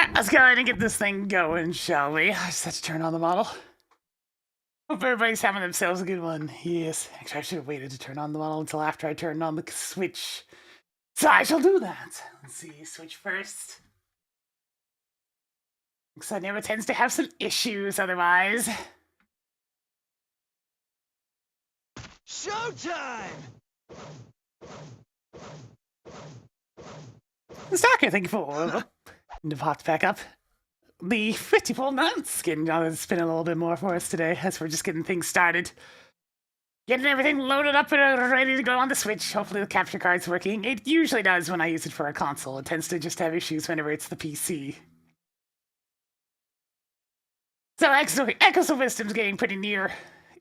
Alright, let's go ahead and get this thing going, shall we? I just have to turn on the model. Hope everybody's having themselves a good one. Yes. Actually, I should have waited to turn on the model until after I turned on the switch. So I shall do that. Let's see, switch first. Because I never tends to have some issues otherwise. Showtime! Stalker, thank you for the pot back up. The 54 months getting spinning a little bit more for us today as we're just getting things started. Getting everything loaded up and ready to go on the Switch. Hopefully the capture card's working. It usually does when I use it for a console. It tends to just have issues whenever it's the PC. So Echoes of Wisdom's getting pretty near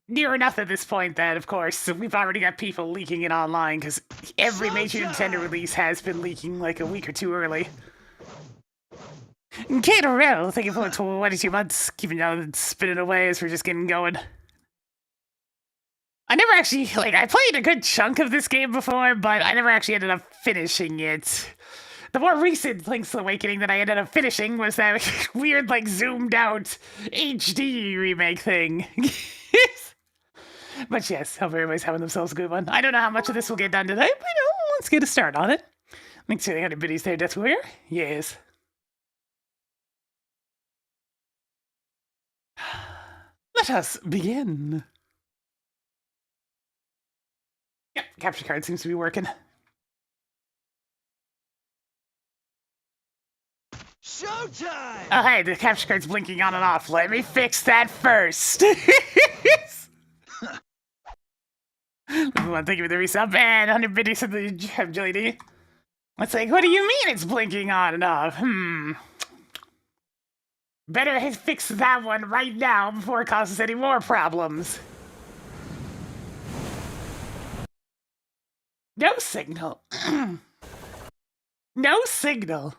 enough at this point that, of course, we've already got people leaking it online because every major Nintendo release has been leaking like a week or two early. PinkKittyRose, thank you for 22 months, keeping on spinning away as we're just getting going. I never actually, I played a good chunk of this game before, but I never actually ended up finishing it. The more recent Link's Awakening that I ended up finishing was that weird, zoomed out HD remake thing. But yes, hope everybody's having themselves a good one. I don't know how much of this will get done today, but let's get a start on it. Thanks for the 100 biddies there, Death Warrior. Yes. Let us begin. Yep, capture card seems to be working. Showtime! Oh, hey, the capture card's blinking on and off. Let me fix that first. Thank you for the resub and 100 biddies of the Jelly D. It's like, what do you mean it's blinking on and off? Better fix that one right now before it causes any more problems. No signal. No signal.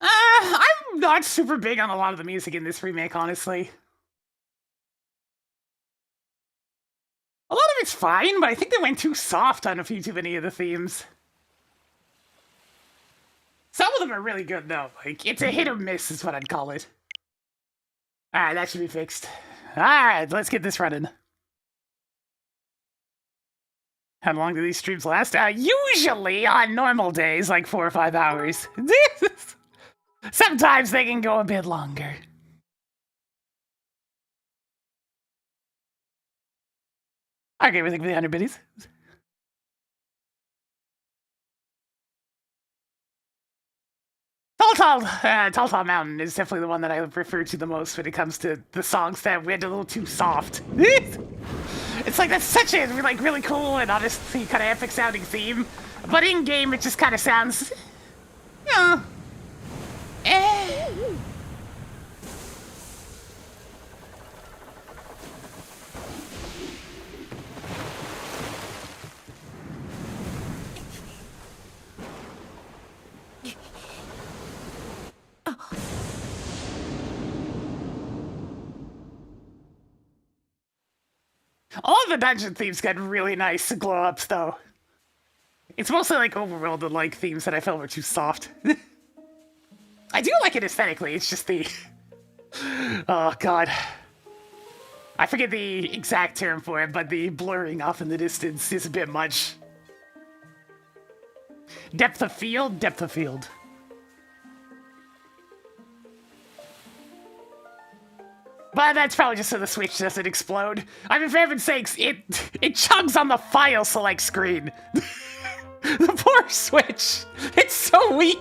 I'm not super big on a lot of the music in this remake, honestly. A lot of it's fine, but I think they went too soft on a few too many of the themes. Some of them are really good, though. It's a hit or miss is what I'd call it. Alright, that should be fixed. Alright, let's get this running. How long do these streams last? Usually, on normal days, 4 or 5 hours. Sometimes they can go a bit longer. Okay, everything for the 100 biddies. Tall Mountain is definitely the one that I refer to the most when it comes to the songs that went a little too soft. It's that's such a really cool and honestly kind of epic sounding theme, but in game it just kind of sounds, All of the dungeon themes got really nice glow-ups, though. It's mostly overworld and themes that I felt were too soft. I do like it aesthetically, it's just the... Oh, God. I forget the exact term for it, but the blurring off in the distance is a bit much. Depth of field? Depth of field. But that's probably just so the Switch doesn't explode. I mean, for heaven's sakes, it chugs on the file select screen. The poor Switch. It's so weak.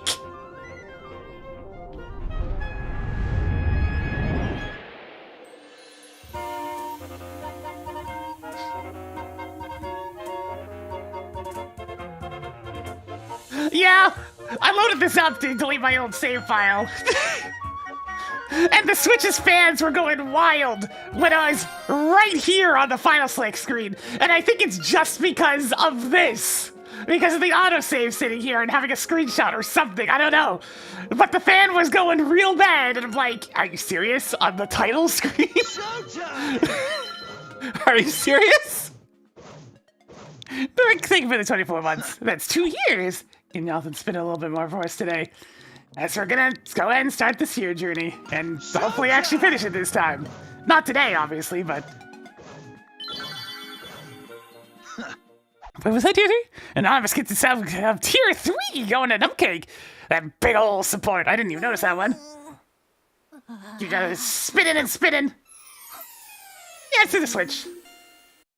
Yeah, I loaded this up to delete my old save file. And the Switch's fans were going wild when I was right here on the final select screen. And I think it's just because of this. Because of the autosave sitting here and having a screenshot or something. I don't know. But the fan was going real bad. And I'm like, are you serious? On the title screen? Are you serious? Thank you for the 24 months. That's 2 years. Can Jonathan spin a little bit more for us today? As we're gonna go ahead and start this here journey, and hopefully actually finish it this time. Not today, obviously, but... What was that, tier 3? Anonymous gets itself tier 3 going to Nutcake. That big ol' support. I didn't even notice that one. You gotta spinning and spinning. Yeah, it's to the switch.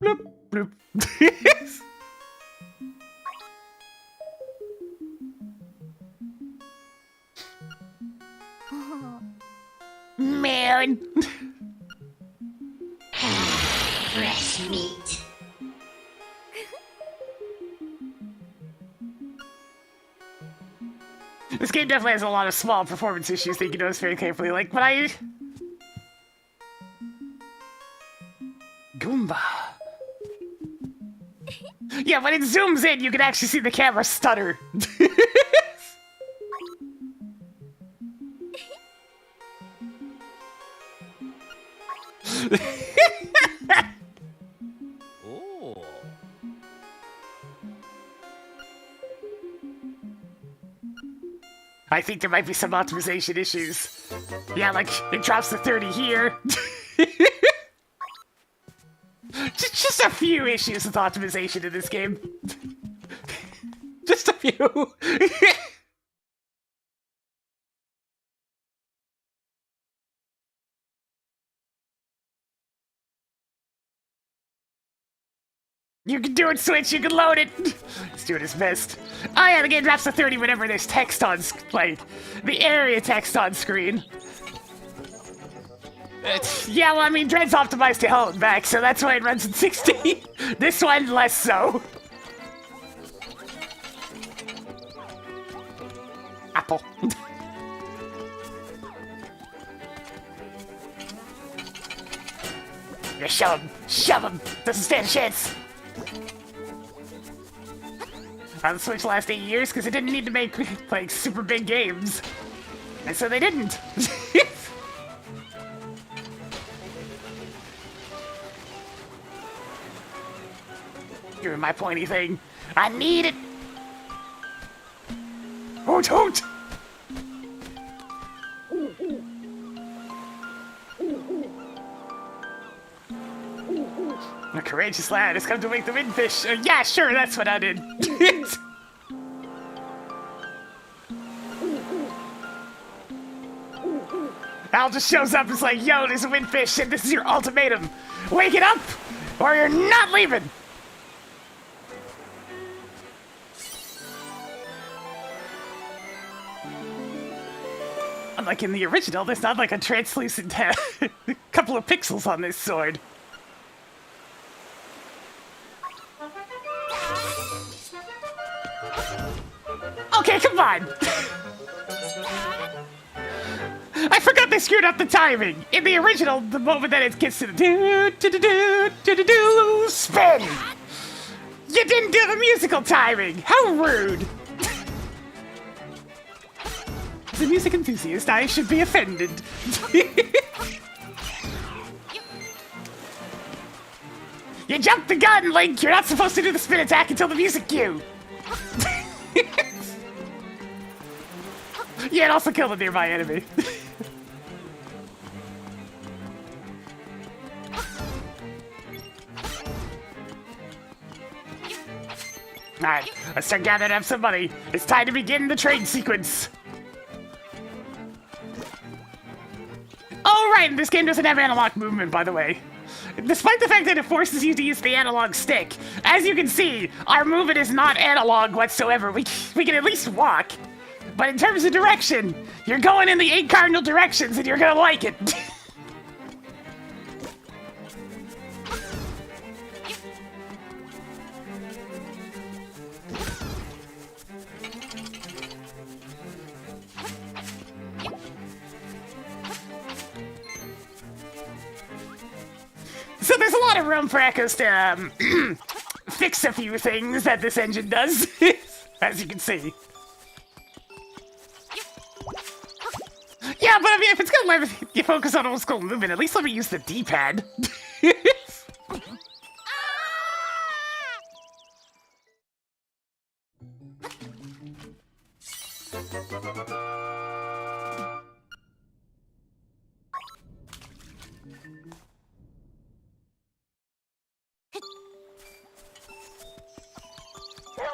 Bloop, bloop. Man. Fresh meat. This game definitely has a lot of small performance issues that you can notice very carefully. Like when I... Goomba. Yeah, when it zooms in, you can actually see the camera stutter. Oh. I think there might be some optimization issues. Yeah, like, it drops to 30 here. just a few issues with optimization in this game. Just a few. You can do it, Switch, you can load it! He's doing his best. Oh yeah, the game drops to 30 whenever there's text on, like, the area text on screen. Yeah, well, I mean, Dread's optimized to hell and back, so that's why it runs at 60. This one, less so. Apple. Yeah, shove him! Shove him! Doesn't stand a chance! On the Switch last 8 years because it didn't need to make, like, super big games. And so they didn't. Give me my pointy thing. I need it! Hoot hoot! A courageous lad has come to wake the windfish. Yeah, sure, that's what I did. Al just shows up and is like, yo, there's a windfish and this is your ultimatum. Wake it up or you're not leaving. Unlike in the original, there's not like a translucent couple of pixels on this sword. Okay, come on! I forgot they screwed up the timing. In the original, the moment that it gets to the do spin! You didn't do the musical timing! How rude! As a music enthusiast, I should be offended. You jumped the gun, Link! You're not supposed to do the spin attack until the music cue! Yeah, and also kill the nearby enemy. Alright, let's start gathering up some money. It's time to begin the trade sequence. Oh, right, this game doesn't have analog movement, by the way. Despite the fact that it forces you to use the analog stick, as you can see, our movement is not analog whatsoever. We can at least walk. But in terms of direction, you're going in the 8 cardinal directions and you're gonna like it. So there's a lot of room for Echoes to fix a few things that this engine does, as you can see. Yeah, but I mean, if it's gonna let you focus on old school movement, at least let me use the D-pad.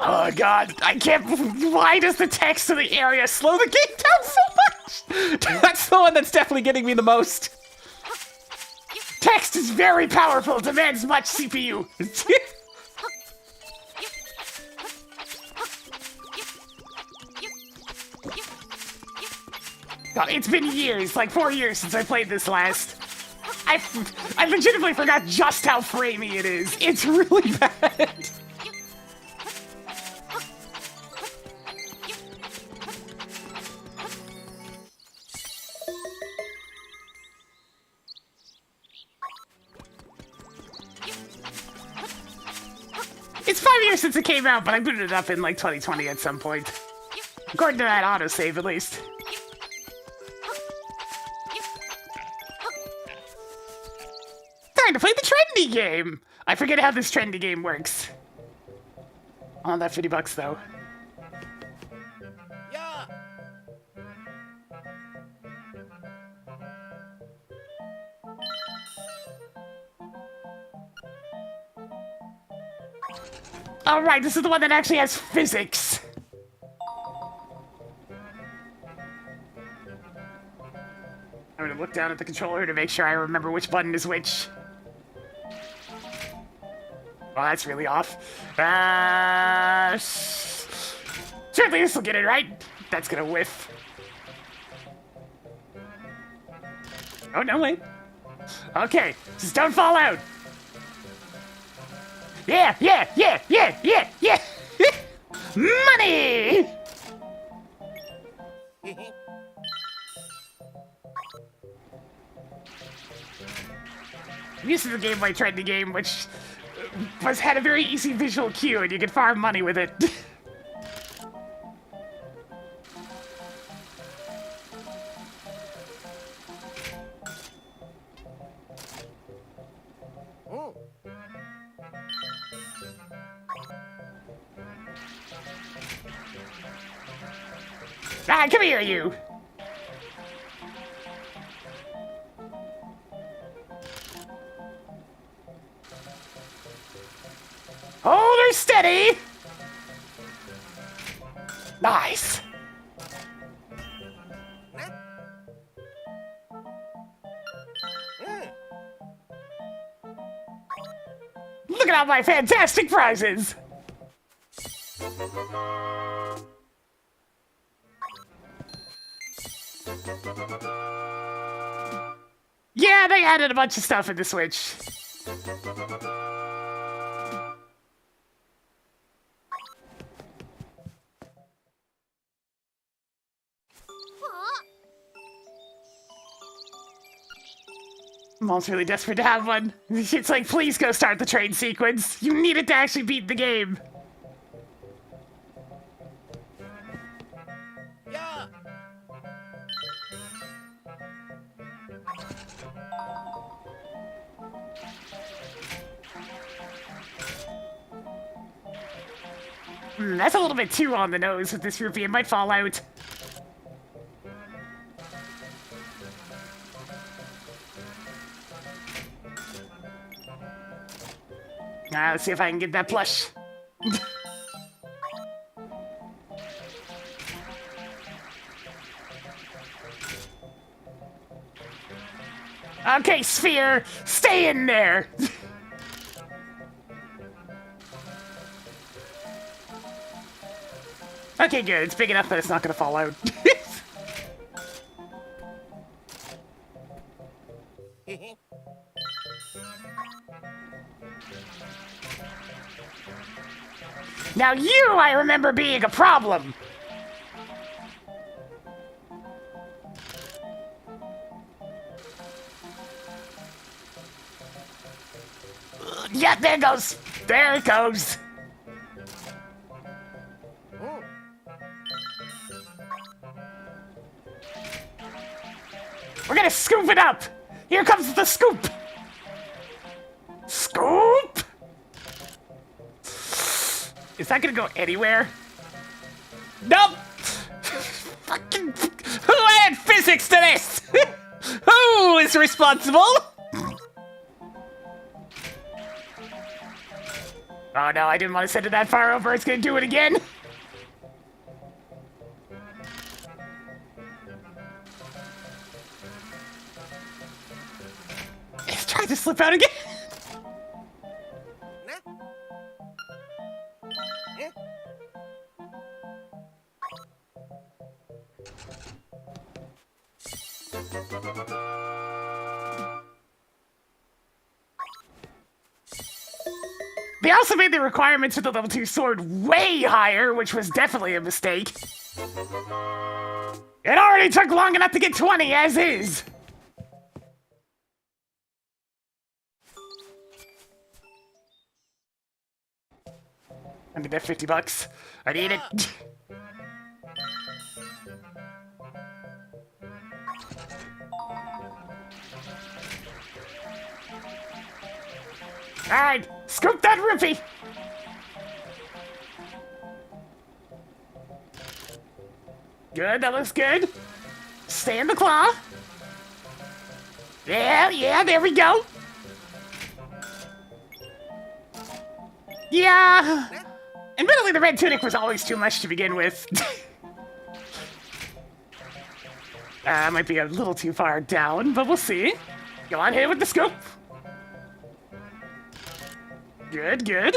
Oh god, I can't. Why does the text of the area slow the game down so much? That's the one that's definitely getting me the most. Text is very powerful, demands much CPU. God, it's been years, like 4 years since I played this last. I legitimately forgot just how framey it is. It's really bad. It's 5 years since it came out, but I booted it up in like 2020 at some point. According to that autosave, at least. Time to play the Trendy Game! I forget how this Trendy Game works. On that $50 though. Yeah. Alright, this is the one that actually has physics. I'm gonna look down at the controller to make sure I remember which button is which. Oh, that's really off. Certainly this will get it right. That's gonna whiff. Oh, no, wait. Okay, just don't fall out. Yeah, yeah, yeah, yeah, yeah, yeah. Money! I'm used to the Game Boy Trendy Game, which had a very easy visual cue, and you could farm money with it. Ah, come here, you! Hold her steady! Nice! Look at all my fantastic prizes! Yeah, they added a bunch of stuff in the Switch. Mom's really desperate to have one. It's like, please go start the train sequence. You need it to actually beat the game. Yeah. That's a little bit too on the nose with this rupee. It might fall out. Let's see if I can get that plush. Okay, Sphere, stay in there. Okay, good. It's big enough that it's not gonna fall out. Now you, I remember being a problem. Yeah, there it goes. There it goes. We're gonna scoop it up. Here comes the scoop. Scoop. Is that gonna go anywhere? Nope! Fucking... Who added physics to this? Who is responsible? Oh no, I didn't want to send it that far over. It's gonna do it again. It's trying to slip out again. They also made the requirements for the level 2 sword way higher, which was definitely a mistake. It already took long enough to get 20 as is. I need that $50. I need it. Alright, scoop that rupee! Good, that looks good. Stay in the claw. Yeah, there we go. Yeah. Admittedly, the red tunic was always too much to begin with. Might be a little too far down, but we'll see. Go on, hit it with the scoop. Good, good.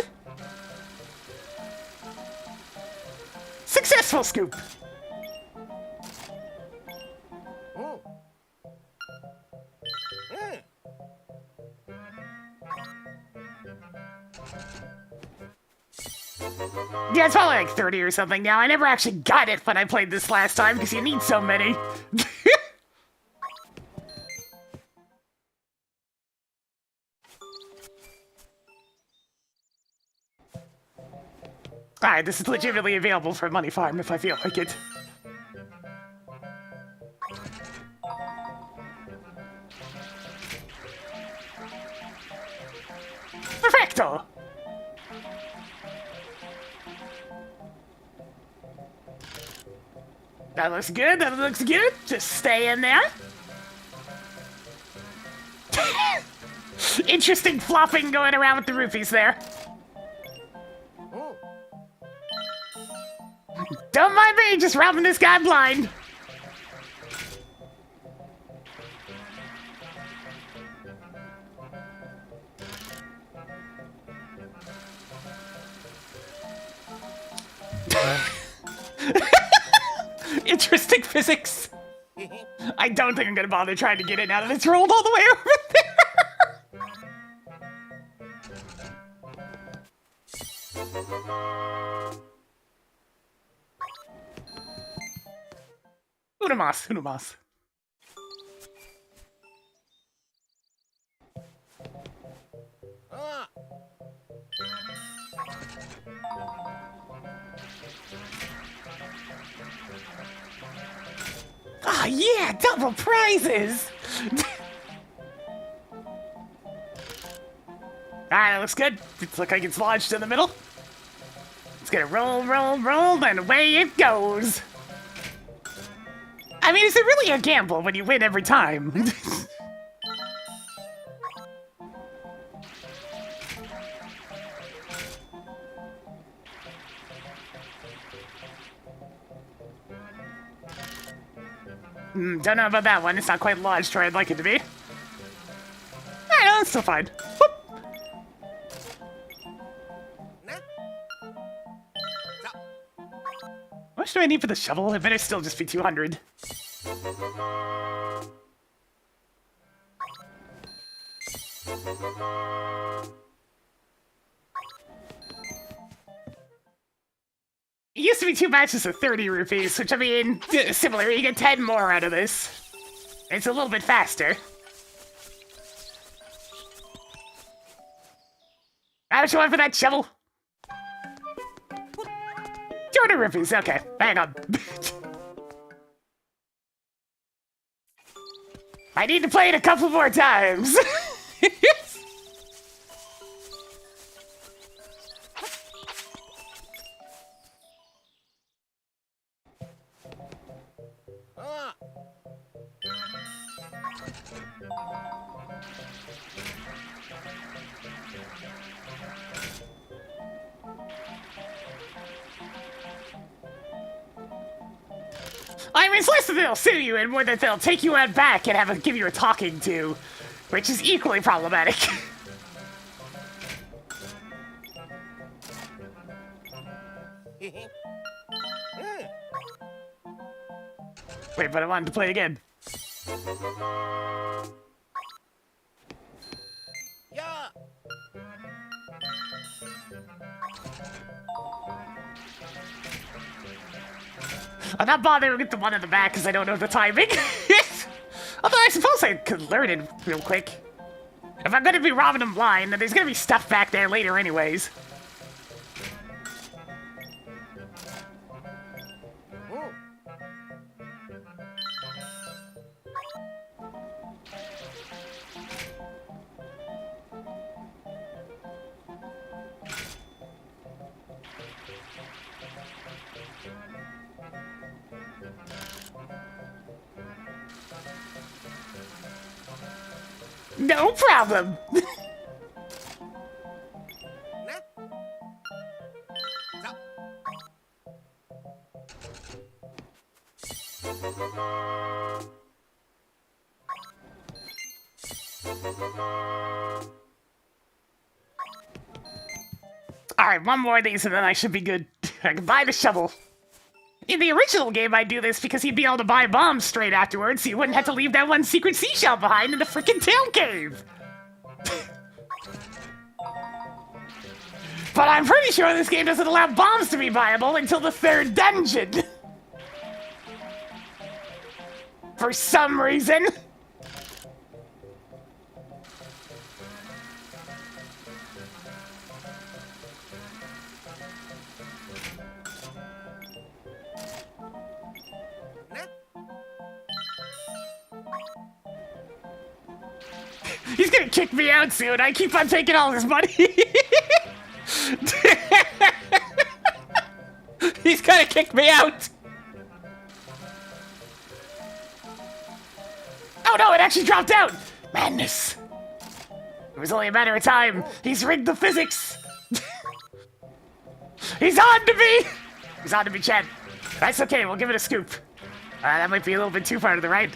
Successful scoop. Yeah, it's probably like 30 or something now. I never actually got it when I played this last time because you need so many. Alright, this is legitimately available for Money Farm if I feel like it. Perfecto! That looks good, that looks good. Just stay in there. Interesting flopping going around with the rupees there. Don't mind me, just robbing this guy blind. Interesting physics. I don't think I'm gonna bother trying to get it now that it's rolled all the way over there. Unamas, Unamas. Ah, yeah, double prizes! Alright, that looks good. It looks like it's lodged in the middle. It's gonna roll, roll, roll, and away it goes. I mean, is it really a gamble when you win every time? Don't know about that one. It's not quite lodged where I'd like it to be. Alright, that's still fine. Whoop. How much do I need for the shovel? It better still just be 200. It used to be 2 matches of 30 rupees, which I mean, similar, you get 10 more out of this. It's a little bit faster. How much you want for that shovel? 200 rupees, okay, hang on. I need to play it a couple more times. I mean, it's less that they'll sue you and more that they'll take you out back and give you a talking to, which is equally problematic. Wait, but I wanted to play again. Yeah. I'm not bothering with the one in the back because I don't know the timing. Although I suppose I could learn it real quick. If I'm gonna be robbing them blind, then there's gonna be stuff back there later anyways. No problem. Alright, one more of these and then I should be good. I can buy the shovel. In the original game, I'd do this because he'd be able to buy bombs straight afterwards, so you wouldn't have to leave that one secret seashell behind in the frickin' tail cave. But I'm pretty sure this game doesn't allow bombs to be viable until the 3rd dungeon. For some reason. He's gonna kick me out soon. I keep on taking all his money. He's gonna kick me out! Oh no, it actually dropped out! Madness! It was only a matter of time. He's rigged the physics! He's on to me! He's on to me, Chad. That's okay, we'll give it a scoop. That might be a little bit too far to the right.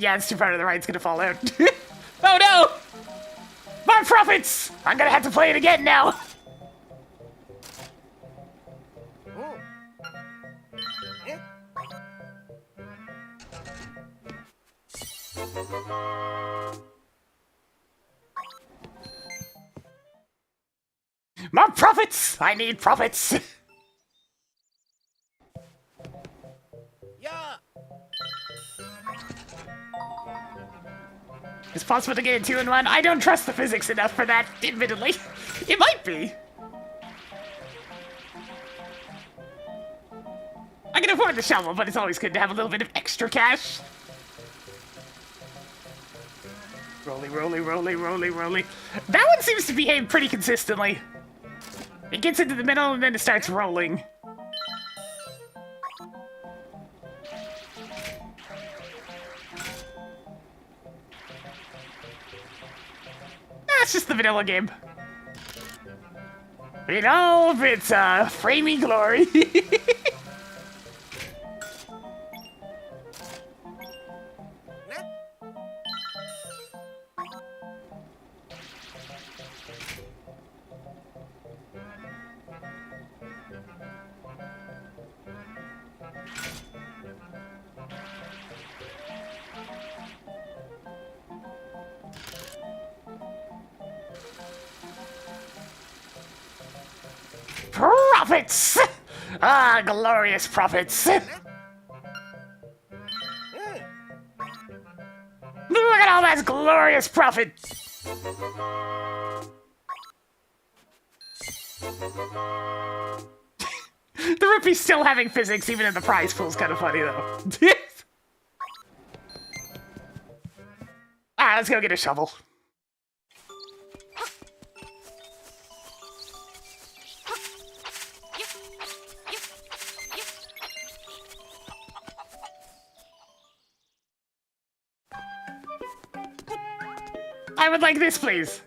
Yeah, it's too far to the right, it's gonna fall out. Oh no! My profits! I'm gonna have to play it again now! More profits! I need profits! Yeah. It's possible to get a 2-in-1. I don't trust the physics enough for that, admittedly. It might be. I can afford the shovel, but it's always good to have a little bit of extra cash. Rolly, rolly, rolly, rolly, rolly. That one seems to behave pretty consistently. It gets into the middle and then it starts rolling. That's just the vanilla game. In all of its framey glory. Profits! Ah, glorious profits! Look at all that glorious profit! The rupee's still having physics, even in the prize pool's kind of funny, though. Alright, let's go get a shovel. I would like this, please.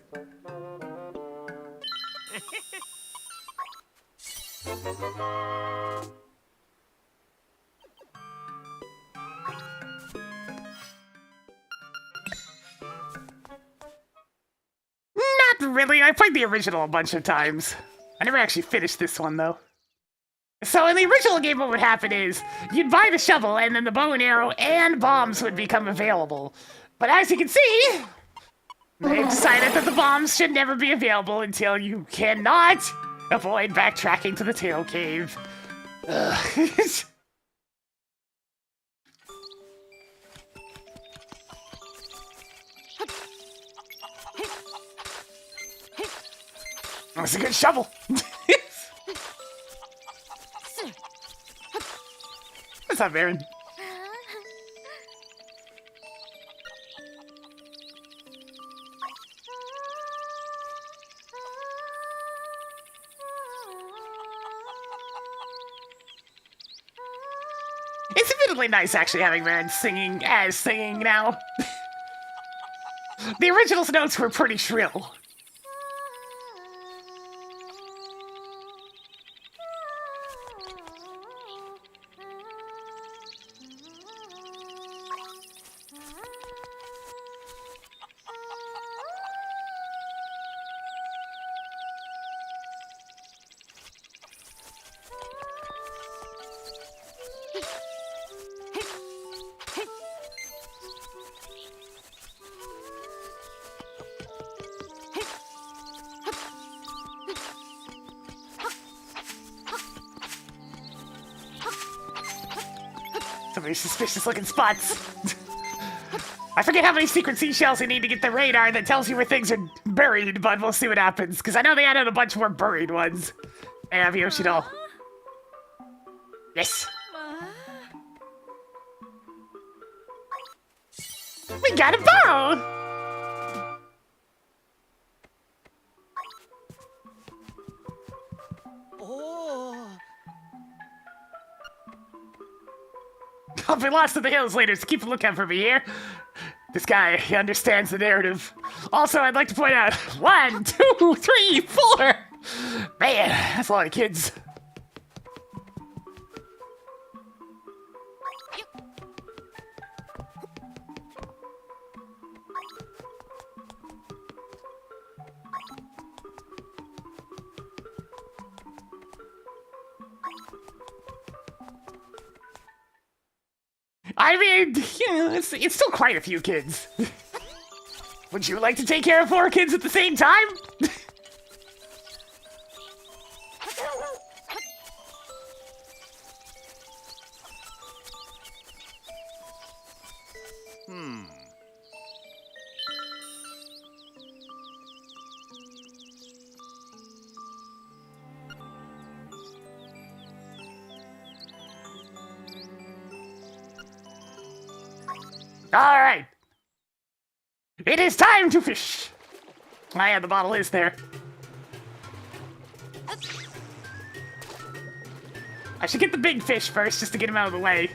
Not really. I played the original a bunch of times. I never actually finished this one, though. So in the original game, what would happen is you'd buy the shovel, and then the bow and arrow and bombs would become available. But as you can see, they've decided that the bombs should never be available until you cannot avoid backtracking to the tail cave. Ugh. That's a good shovel. What's up, Aaron? It's admittedly nice actually having Aaron singing now. The original's notes were pretty shrill. Some very suspicious looking spots. I forget how many secret seashells you need to get the radar that tells you where things are buried, but we'll see what happens, because I know they added a bunch more buried ones. Hey, have Yoshino. Yes. We got a bow! Oh. I'll be lost in the hills later, so keep a lookout for me here. This guy, he understands the narrative. Also, I'd like to point out, 1, 2, 3, 4! Man, that's a lot of kids. I mean, you know, it's still quite a few kids. Would you like to take care of 4 kids at the same time? All right. It is time to fish. Ah, yeah, the bottle is there. I should get the big fish first, just to get him out of the way.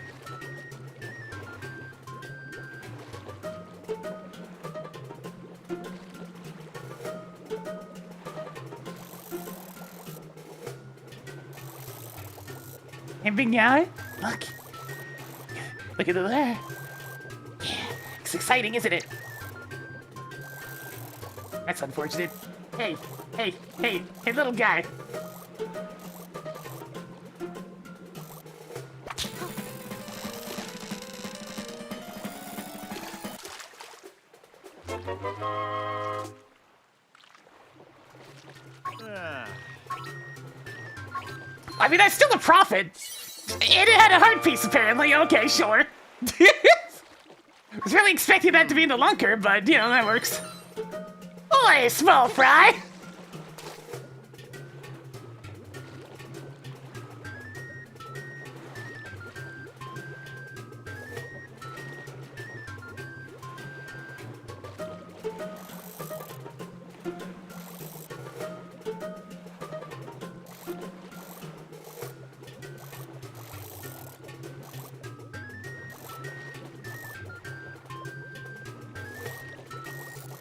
Hey, big guy. Look. Look at it there. It's exciting, isn't it? That's unfortunate. Hey, little guy. I mean, that's still a profit. And it had a heart piece, apparently. Okay, sure. I was really expecting that to be in the lunker, but, you know, that works. Oi, small fry!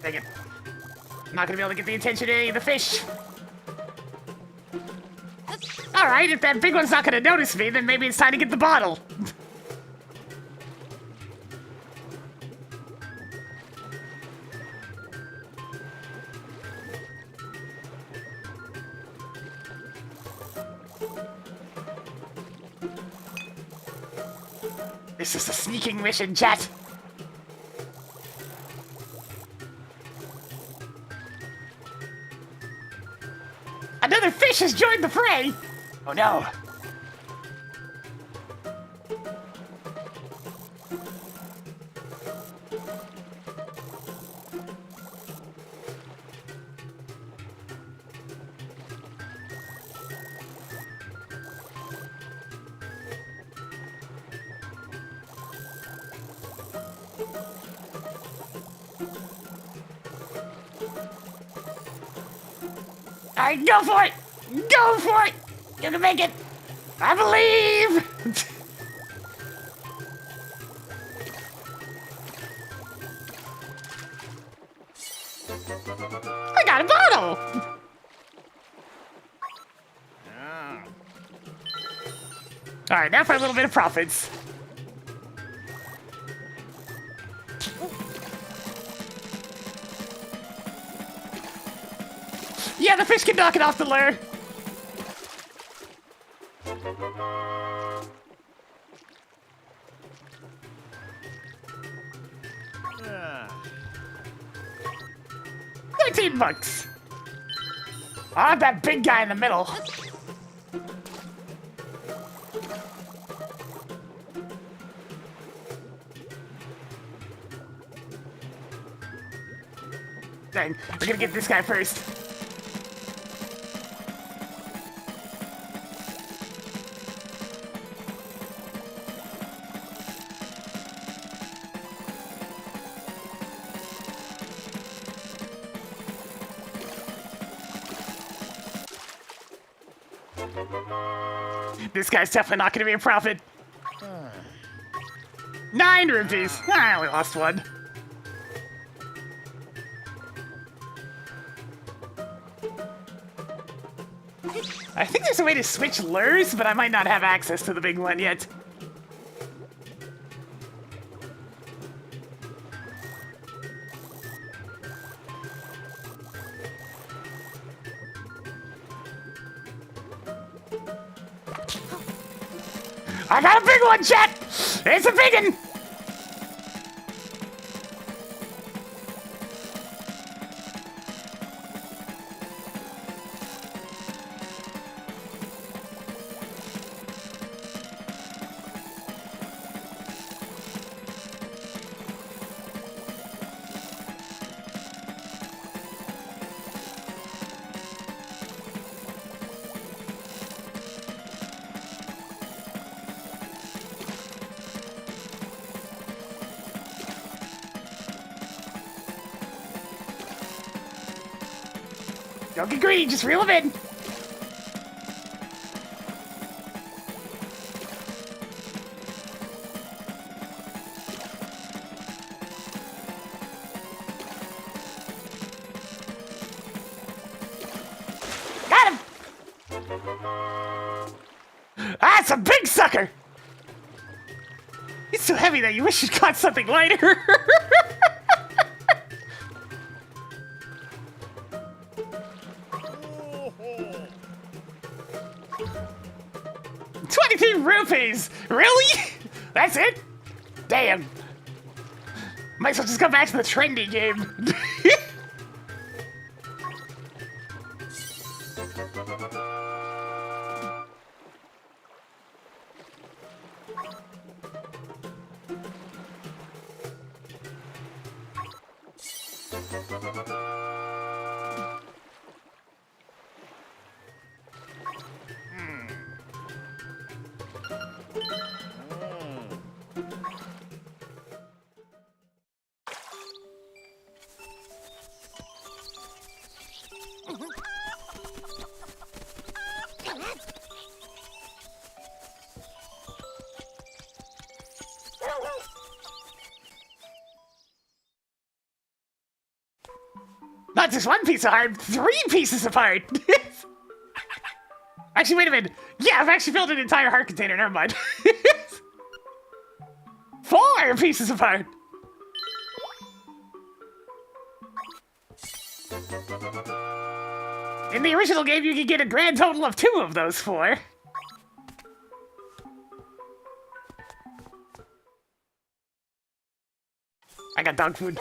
Dang it. Not gonna be able to get the attention of any of the fish. Alright, if that big one's not gonna notice me, then maybe it's time to get the bottle. This is a sneaking mission, chat. Another fish has joined the fray! Oh no. Alright, go for it! Go for it! You're gonna make it! I believe! I got a bottle! Alright, now for a little bit of profits. Yeah, the fish can knock it off the lure. $13. I want that big guy in the middle. Dang, we're gonna get this guy first. This guy's definitely not going to be a profit. 9 rupees. I only lost 1. I think there's a way to switch lures, but I might not have access to the big one yet. I got a big one, chat! It's a big one! Don't get greedy, just reel him in. Got him! That's a big sucker! He's so heavy that you wish you'd caught something lighter. 23 rupees! Really? That's it? Damn. Might as well just go back to the Trendy Game. Not just one piece of heart, 3 pieces of heart. Actually, wait a minute. Yeah, I've actually filled an entire heart container. Never mind. 4 pieces of heart. In the original game, you could get a grand total of 2 of those 4. I got dog food.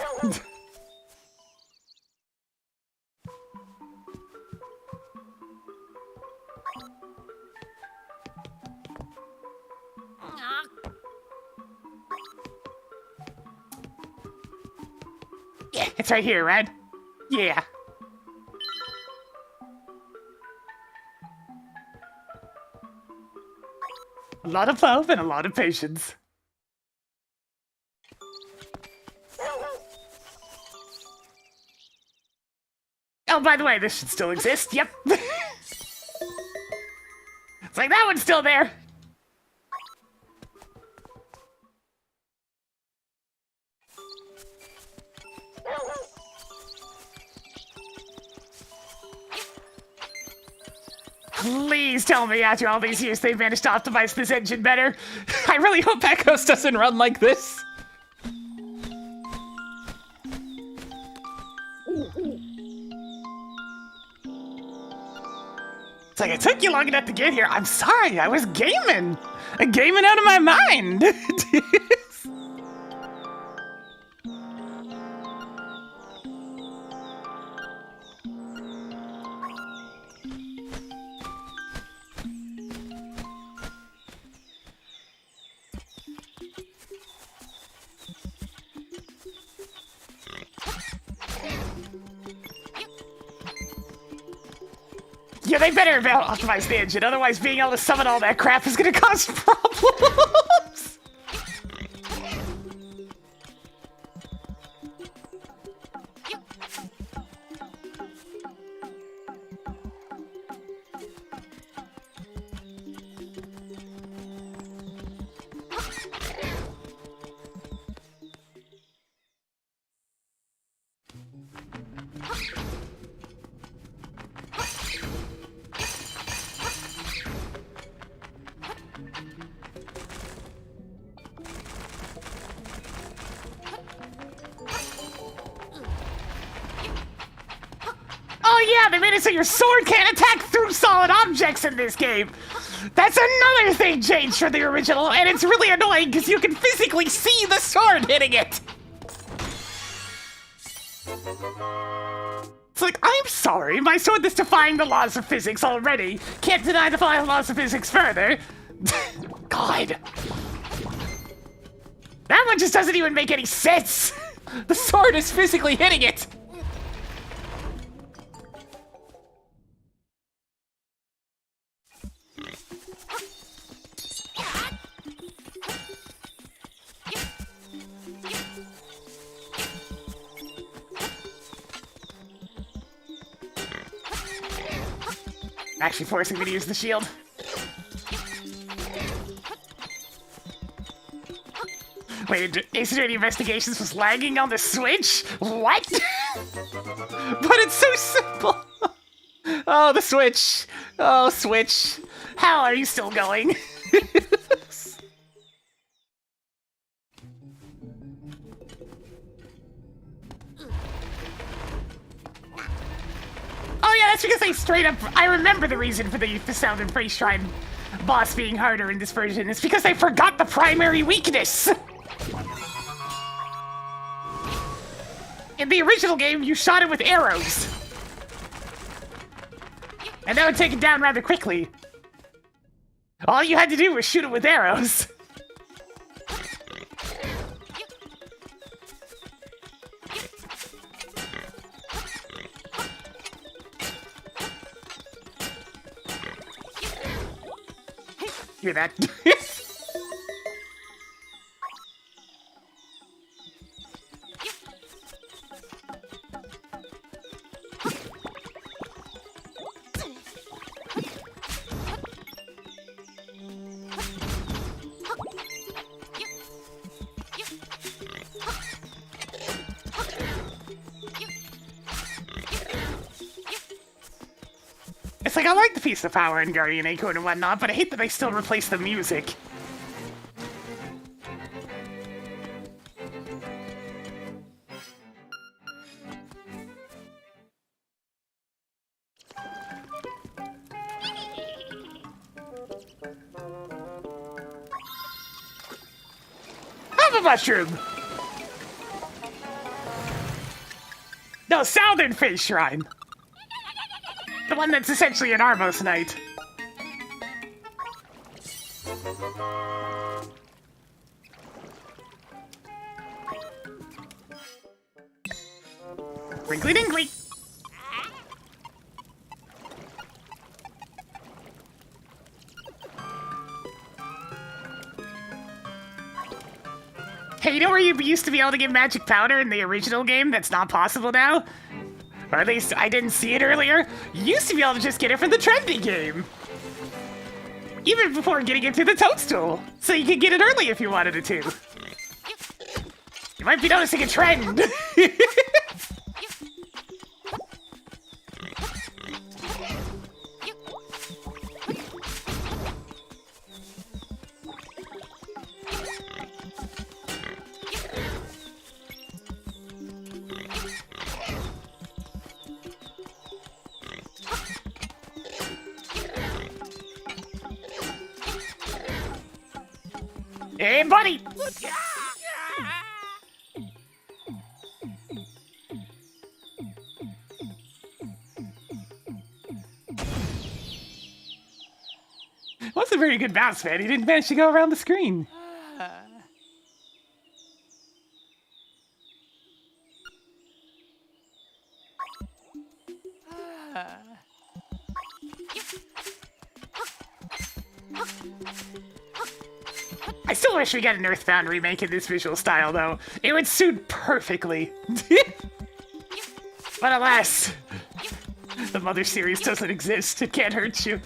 Yeah, it's right here, right? Yeah. A lot of love and a lot of patience. Oh, by the way, this should still exist. Yep. It's like that one's still there. Please tell me after all these years they've managed to optimize this engine better. I really hope that Echoes doesn't run like this. It's like, it took you long enough to get here. I'm sorry, I was gaming. Gaming out of my mind. Yeah, they better optimize the engine, otherwise being able to summon all that crap is gonna cause problems! Oh yeah, they made it so your sword can't attack through solid objects in this game! That's another thing changed from the original, and it's really annoying because you can physically see the sword hitting it! It's like, I'm sorry, my sword that's defying the laws of physics already can't deny the laws of physics further. God. That one just doesn't even make any sense! The sword is physically hitting it. Actually forcing me to use the shield. Wait, Ace Attorney Investigations was lagging on the Switch? What? But it's so simple. Oh, the Switch. Oh, Switch. How are you still going? Oh yeah, that's because they straight up... I remember the reason for the Sound and Praise Shrine boss being harder in this version. It's because they forgot the primary weakness! In the original game, you shot it with arrows. And that would take it down rather quickly. All you had to do was shoot it with arrows. Hear that? It's like, I like the piece of power in Guardian Acorn and whatnot, but I hate that they still replace the music. Have a mushroom! No, Southern Face Shrine. The one that's essentially an Armos Knight. Wrinkly dinkly. Hey, you know where you used to be able to get magic powder in the original game that's not possible now? Or at least I didn't see it earlier. You used to be able to just get it from the Trendy Game. Even before getting it through the Toadstool. So you could get it early if you wanted it to. You might be noticing a trend. Hey, buddy! That's a very good bounce, man. He didn't manage to go around the screen. I still wish we got an Earthbound remake in this visual style, though. It would suit perfectly. But alas, the Mother series doesn't exist. It can't hurt you.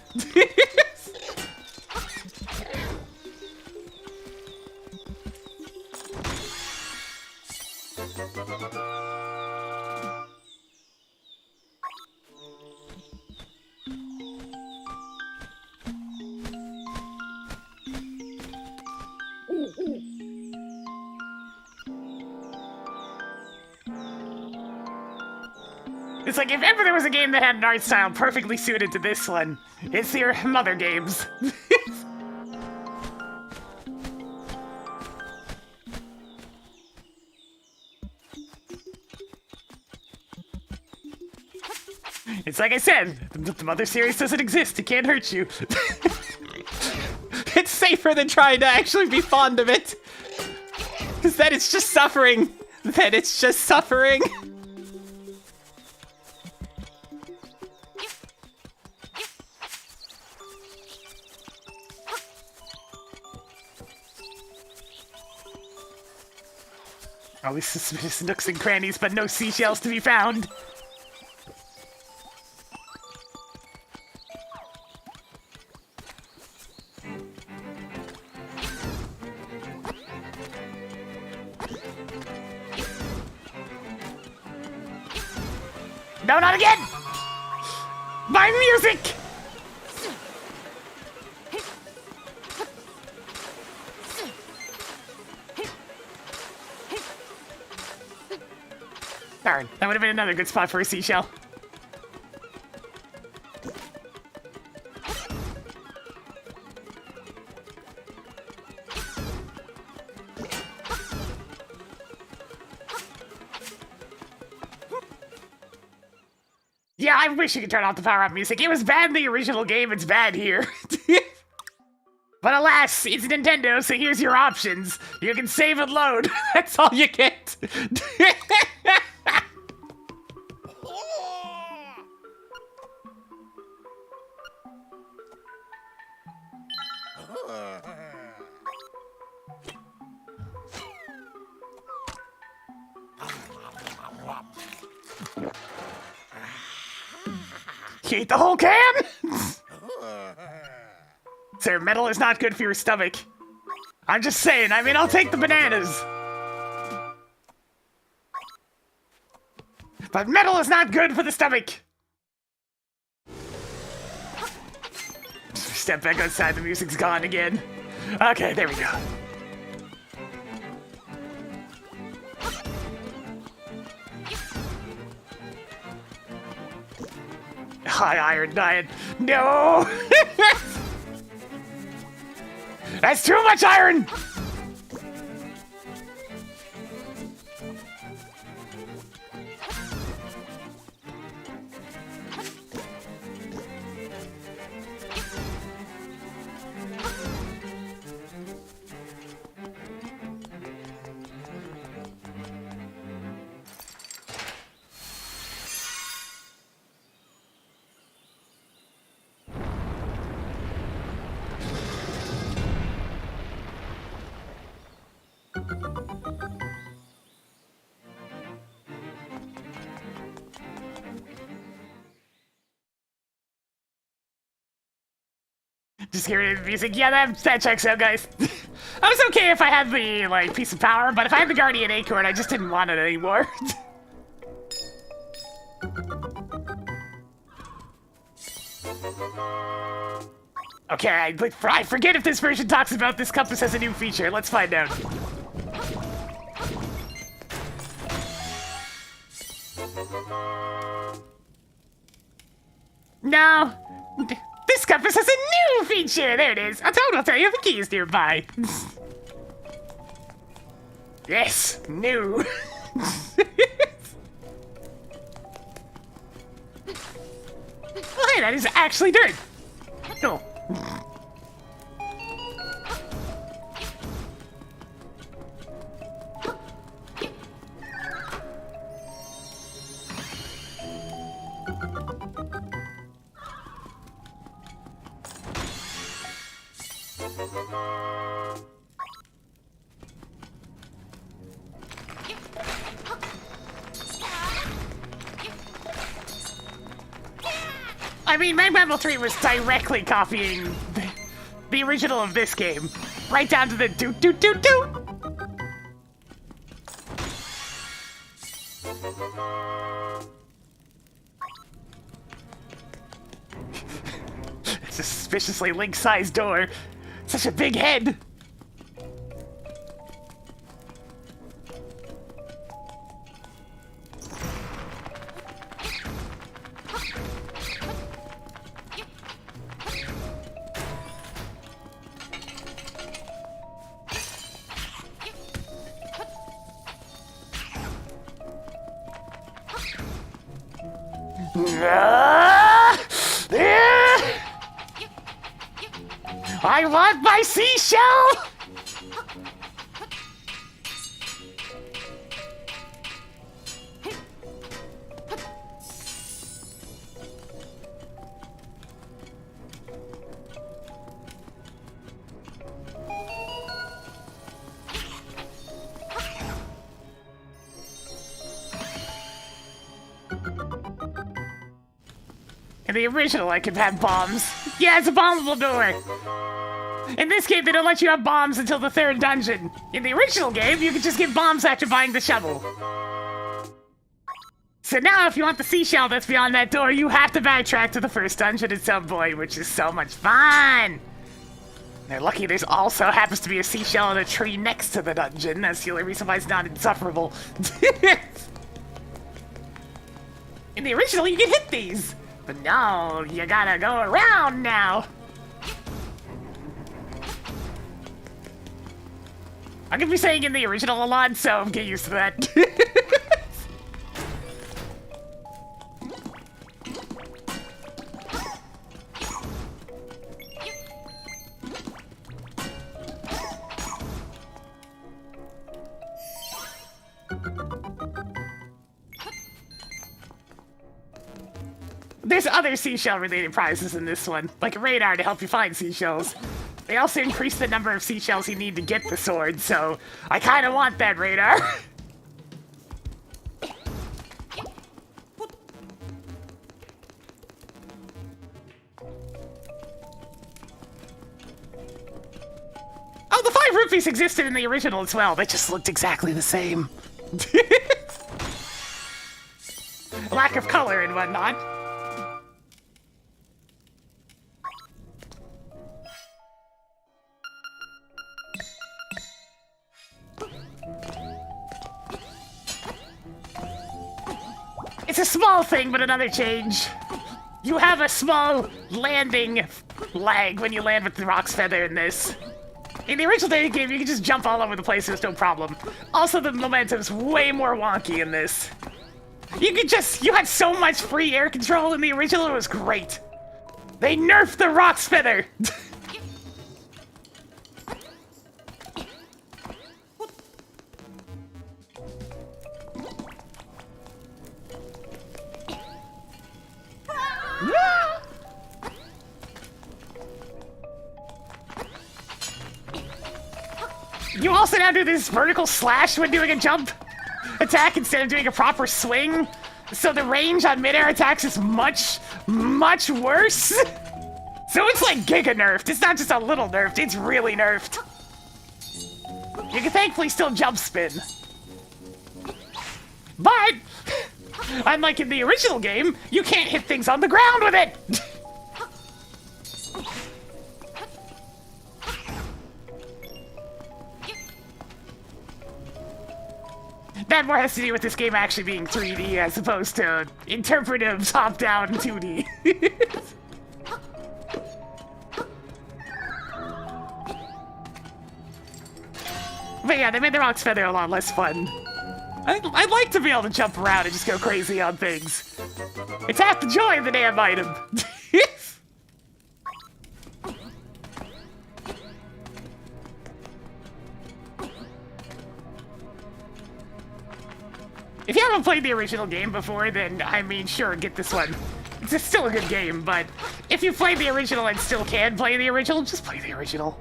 It's like, if ever there was a game that had an art style perfectly suited to this one, it's your Mother games. It's like I said, the Mother series doesn't exist. It can't hurt you. It's safer than trying to actually be fond of it. Because then it's just suffering. Then it's just suffering. Always suspicious nooks and crannies, but no seashells to be found. No, not again! My music! Darn, that would have been another good spot for a seashell. Yeah, I wish you could turn off the power-up music. It was bad in the original game, it's bad here. But alas, it's Nintendo, so here's your options. You can save and load. That's all you get. You ate the whole can? Sir, metal is not good for your stomach. I'm just saying, I mean, I'll take the bananas. But metal is not good for the stomach. step back outside, the music's gone again. Okay, there we go. High iron diet. No! That's too much iron! Just hearing the music. Yeah, that checks out, guys. I was okay if I had the, like, piece of power, but if I had the Guardian Acorn, I just didn't want it anymore. Okay, I forget if this version talks about this compass as a new feature. Let's find out. No. This compass has a new feature! There it is! A total tell you the keys nearby. Yes! New! Oh, hey, that is actually dirt! No. I mean, Mabe Village 3 was directly copying the original of this game. Right down to the doot-doot-doot-doot! It's a suspiciously Link-sized door. Such a big head! I want my seashell! In the original, I could have bombs. Yeah, it's a bombable door. In this game, they don't let you have bombs until the third dungeon. In the original game, you could just get bombs after buying the shovel. So now, if you want the seashell that's beyond that door, you have to backtrack to the first dungeon at some point, which is so much fun. They're lucky there's also happens to be a seashell in a tree next to the dungeon. That's the only reason why it's not insufferable. In the original, you can hit these. But no, you gotta go around now. I'm gonna be saying in the original a lot, so get used to that. There's other seashell-related prizes in this one, like a radar to help you find seashells. They also increase the number of seashells you need to get the sword, so I kind of want that radar. Oh, the 5 rupees existed in the original as well. They just looked exactly the same. Lack of color and whatnot. It's a small thing, but another change. You have a small landing lag when you land with the Rock's Feather in this. In the original Trendy Game, you can just jump all over the place, there's no problem. Also, the momentum's way more wonky in this. You had so much free air control in the original, it was great. They nerfed the Rock's Feather! You also now do this vertical slash when doing a jump attack instead of doing a proper swing. So the range on mid-air attacks is much, much worse. So it's like giga nerfed. It's not just a little nerfed, it's really nerfed. You can thankfully still jump spin. But, unlike in the original game, you can't hit things on the ground with it. That more has to do with this game actually being 3D as opposed to interpretive top-down 2D. But yeah, they made the Rock's Feather a lot less fun. I'd like to be able to jump around and just go crazy on things. It's half the joy of the damn item. If you haven't played the original game before, then, I mean, sure, get this one. It's still a good game, but if you played the original and still can play the original, just play the original.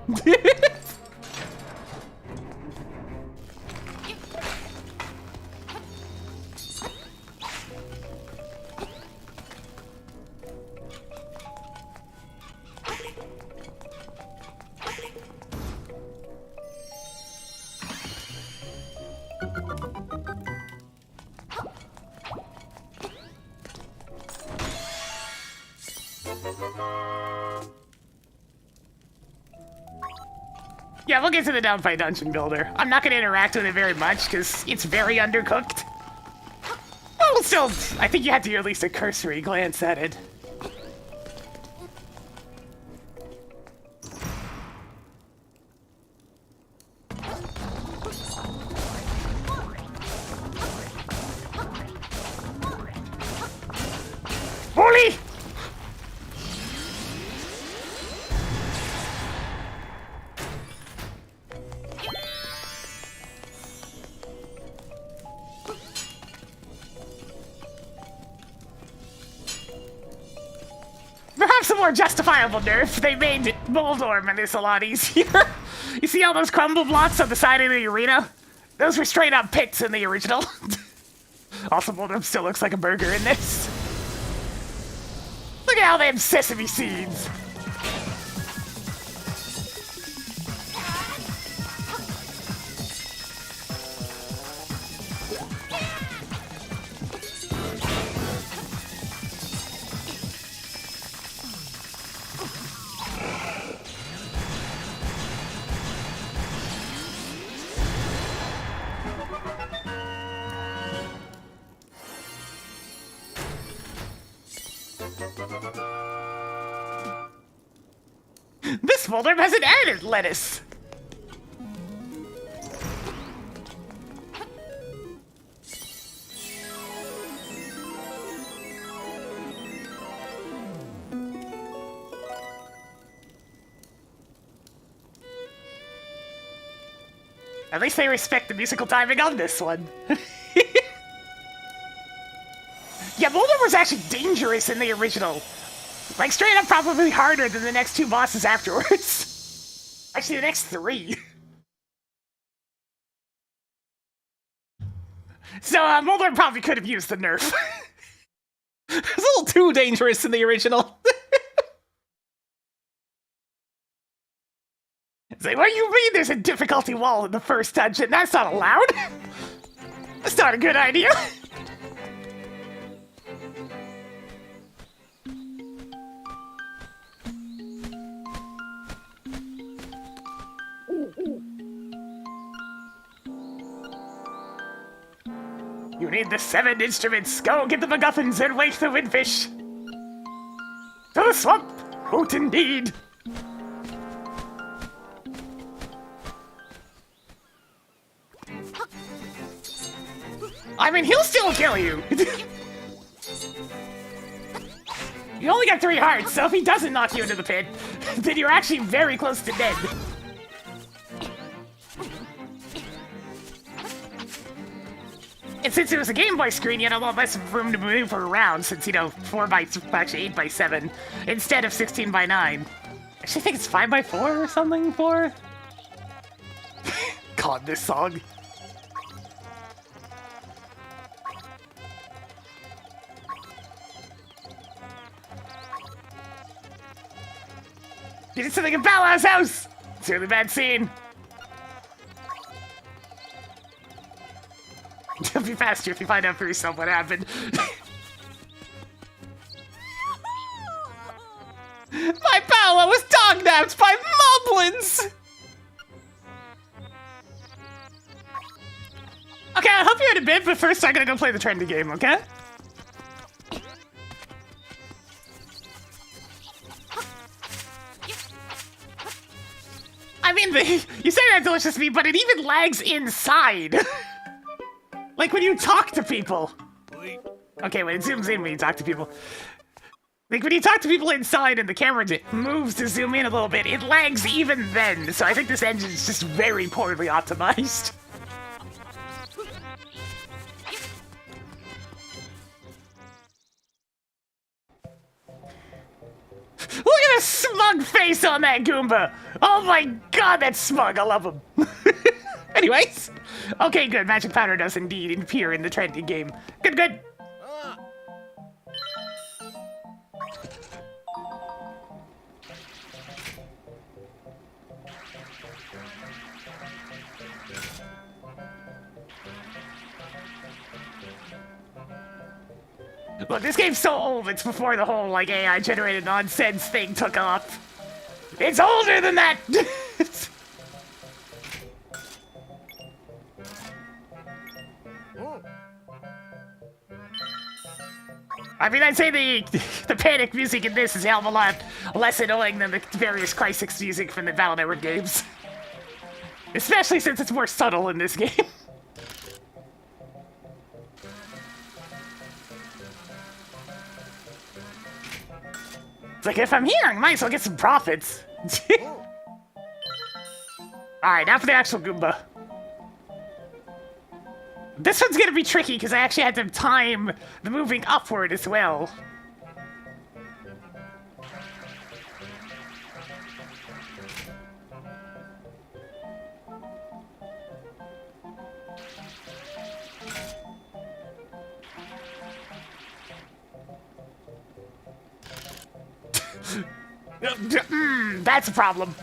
Yeah, we'll get to the Downfight Dungeon Builder. I'm not going to interact with it very much, because it's very undercooked. Well, still, I think you had to do at least a cursory glance at it. Holy! Perhaps a more justifiable nerf. They made Moldorm in this a lot easier. You see all those crumble blocks on the side of the arena? Those were straight up pits in the original. Also, Moldorm still looks like a burger in this. Look at all them sesame seeds. This folder has an added lettuce. At least they respect the musical timing on this one. Yeah, Boulder was actually dangerous in the original. Like, straight up probably harder than the next two bosses afterwards. Actually, the next three. So, Mulder probably could have used the nerf. It's a little too dangerous in the original. It's like, what do you mean there's a difficulty wall in the first dungeon? That's not allowed. That's not a good idea. You need the 7 instruments. Go get the MacGuffins and wake the windfish. To the swamp. Hoot indeed. I mean, he'll still kill you. You only got 3 hearts, so if he doesn't knock you into the pit, then you're actually very close to dead. And since it was a Game Boy screen, you had a lot less room to maneuver around, since, you know, 8 by 7, instead of 16 by 9. Actually, I think it's 5 by 4 or something, 4? God, this song. You did something at BowWow's house! It's a really bad scene. It'll be faster if you find out for yourself what happened. My BowWow was dog-napped by moblins! Okay, I'll help you in a bit, but first I'm gonna go play the trendy game, okay? I mean, you say that delicious meat, but it even lags inside. Like when you talk to people. Okay, wait, it zooms in when you talk to people. Like when you talk to people inside and the camera moves to zoom in a little bit, it lags even then. So I think this engine is just very poorly optimized. Look at the smug face on that Goomba! Oh my god, that's smug, I love him. Anyways, okay, good, magic powder does indeed appear in the trendy game. Good, good. Look, this game's so old, it's before the whole, like, AI-generated nonsense thing took off. It's older than that! I mean, I'd say the panic music in this is a hell of a lot less annoying than the various Crysis music from the Battle Network games. Especially since it's more subtle in this game. It's like, if I'm here, I might as well get some profits. Alright, now for the actual Goomba. This one's gonna be tricky, because I actually had to time the moving upward as well. That's a problem.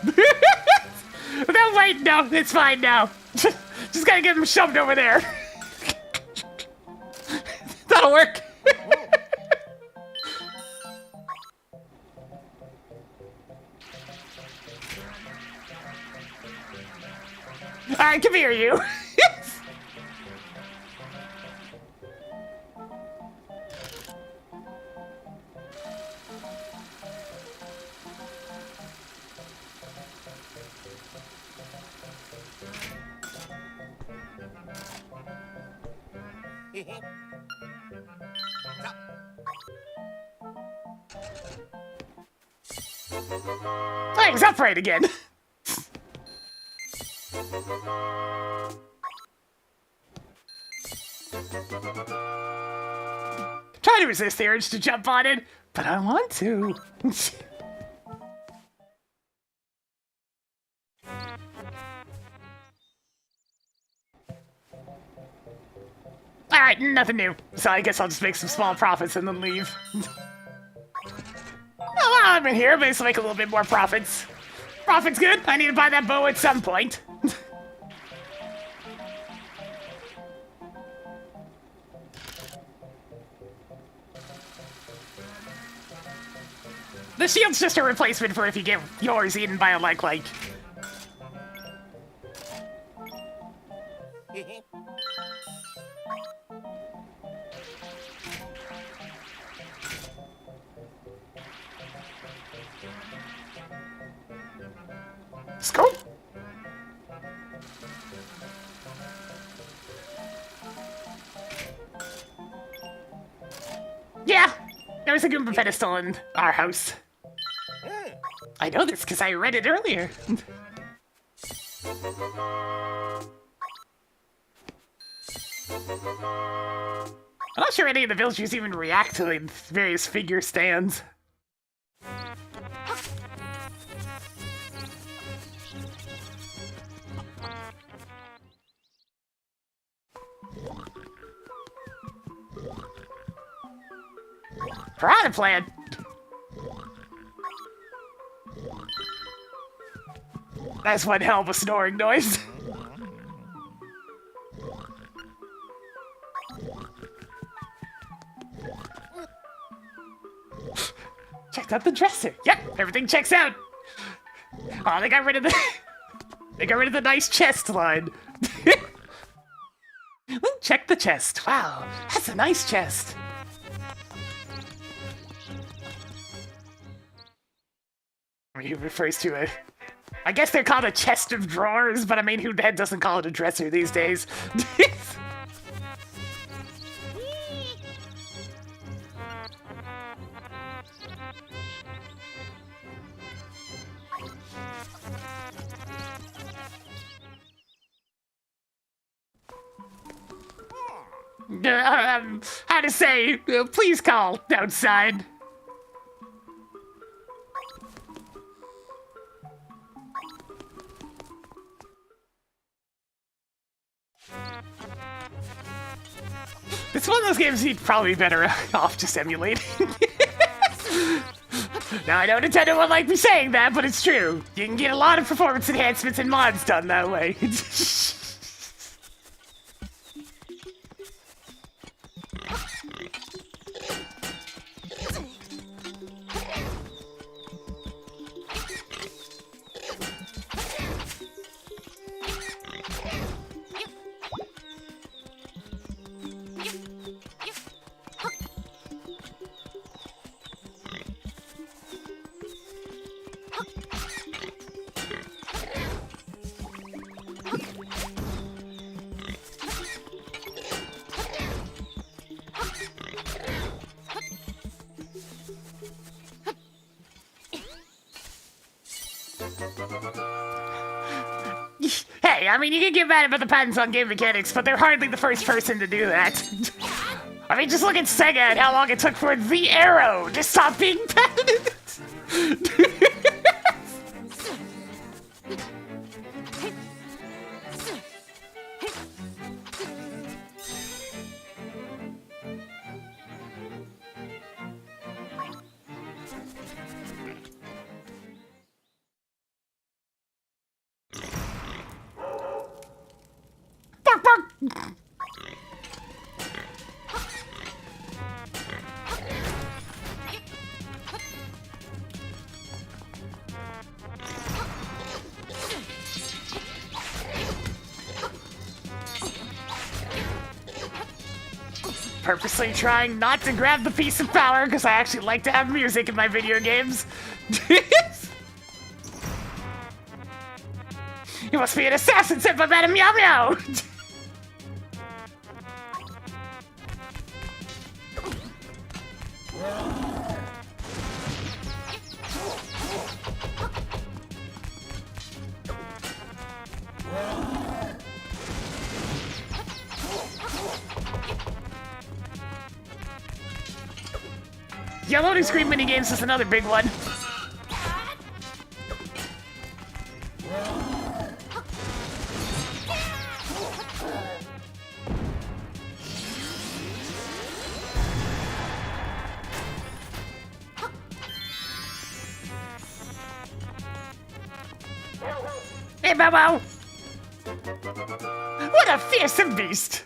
No, wait, no, it's fine now. Just gotta get him shoved over there. That'll work. Alright, come here, you. Thanks, upright again. Try to resist the urge to jump on it, but I want to. Alright, nothing new. So I guess I'll just make some small profits and then leave. Oh, well, I'm in here, but make a little bit more profits. Profit's good. I need to buy that bow at some point. The shield's just a replacement for if you get yours eaten by a like. Scoop. Yeah, there's a Goomba pedestal in our house. I know this because I read it earlier. I'm not sure any of the villagers even react to the various figure stands. Piranha Plant! That's one hell of a snoring noise. Checked out the dresser. Yep, everything checks out. Oh, they got rid of the they got rid of the nice chest line. Check the chest. Wow, that's a nice chest. He refers to it. I guess they're called a chest of drawers, but I mean, who the heck doesn't call it a dresser these days? How to say, please call outside. It's one of those games you'd probably be better off just emulating. Now, I know Nintendo won't like me saying that, but it's true. You can get a lot of performance enhancements and mods done that way. Hey, I mean, you can get mad about the patents on game mechanics, but they're hardly the first person to do that. I mean, just look at Sega and how long it took for the arrow to stop being patented. Bark, bark. Purposely trying not to grab the piece of power because I actually like to have music in my video games. You must be an assassin sent by Madame Meow Meow! Yeah, loading screen minigames is another big one. Hey, BowWow! What a fearsome beast!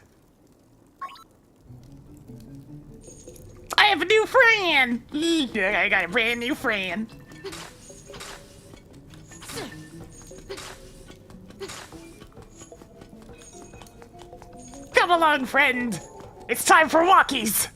I have a new friend! I got a brand new friend. Come along, friend! It's time for walkies!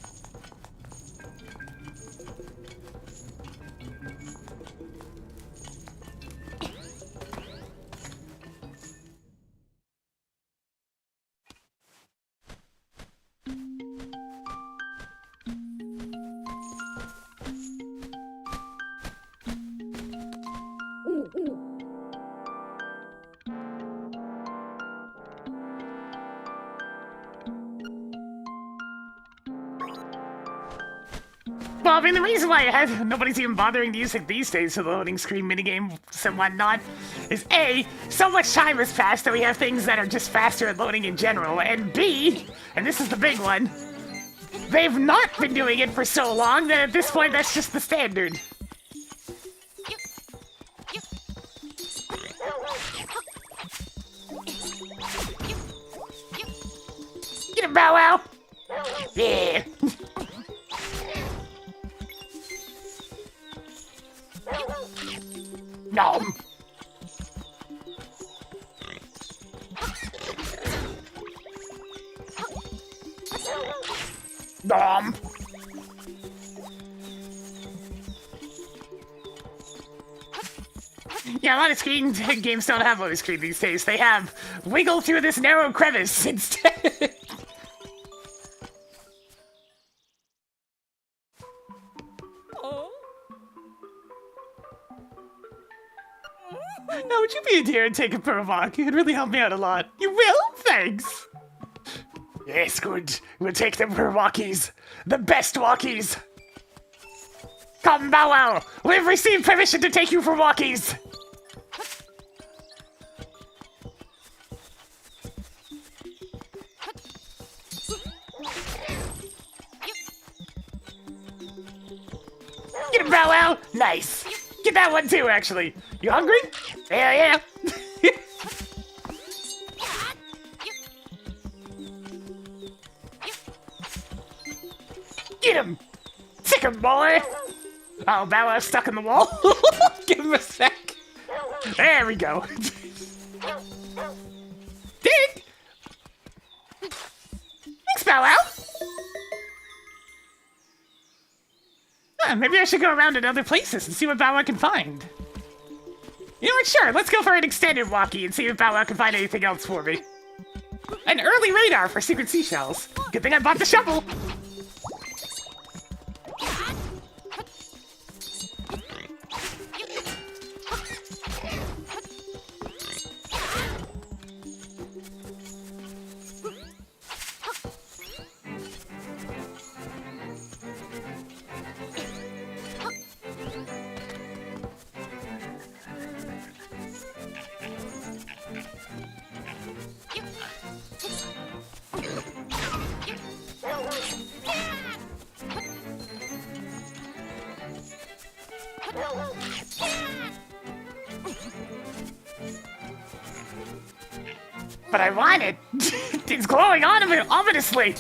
Well, I mean, the reason why nobody's even bothering to use it these days for the loading screen minigame and whatnot is A, so much time has passed that we have things that are just faster at loading in general, and B, and this is the big one, they've not been doing it for so long that at this point that's just the standard. Get him, BowWow! Yeah! Nom! Nom! Yeah, a lot of games don't have loading screen these days. They have wiggle through this narrow crevice instead. Now, would you be in here and take a for a walk? It'd really help me out a lot. You will? Thanks. Yes, good. We'll take them for walkies. The best walkies. Come, BowWow. We've received permission to take you for walkies. Get him, BowWow. Nice. Get that one too, actually. You hungry? Yeah. Get him! Sick him, boy! Oh, BowWow's stuck in the wall. Give him a sec. There we go. Dig! Thanks, BowWow! Maybe I should go around to other places and see what BowWow can find. You know what, sure, let's go for an extended walkie and see if BowWow can find anything else for me. An early radar for secret seashells. Good thing I bought the shovel. But I want it. It's glowing on him ominously.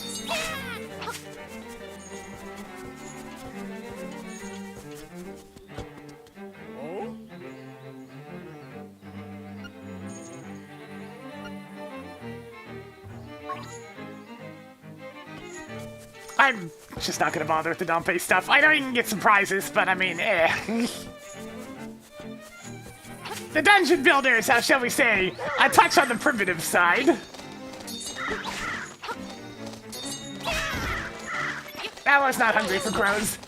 I'm just not gonna bother with the Dompe stuff. I know you can get some prizes, but I mean, The dungeon builders, how shall we say, a touch on the primitive side. That was not hungry for crows.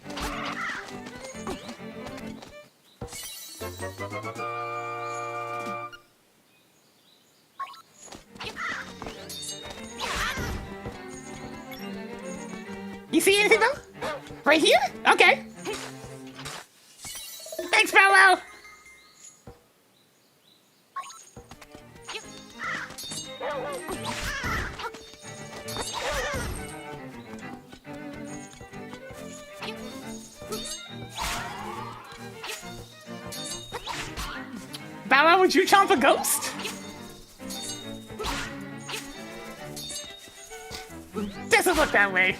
You see anything though? Right here? Okay. Thanks, BowWow. BowWow, would you chomp a ghost? Doesn't look that way.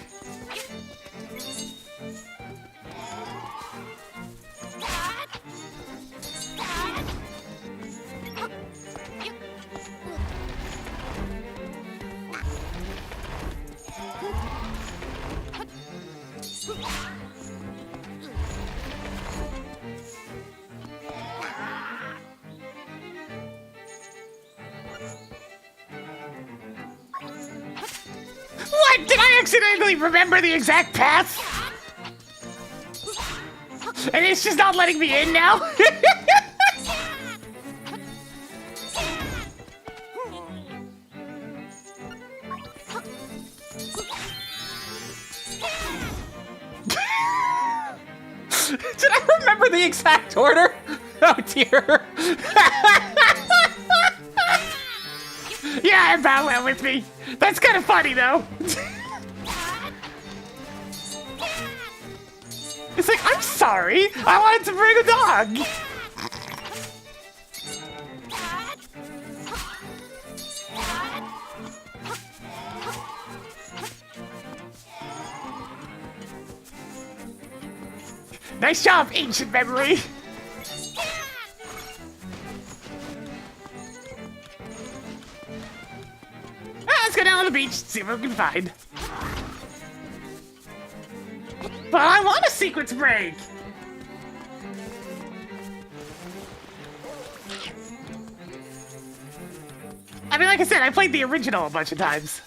What? Did I accidentally remember the exact path? And it's just not letting me in now? remember the exact order? Oh dear. Yeah, I have BowWow with me. That's kind of funny, though. It's like, I'm sorry. I wanted to bring a dog. Nice job, ancient memory. Let's go down on the beach, see what we can find. But I want a secrets break. I mean, like I said, I played the original a bunch of times.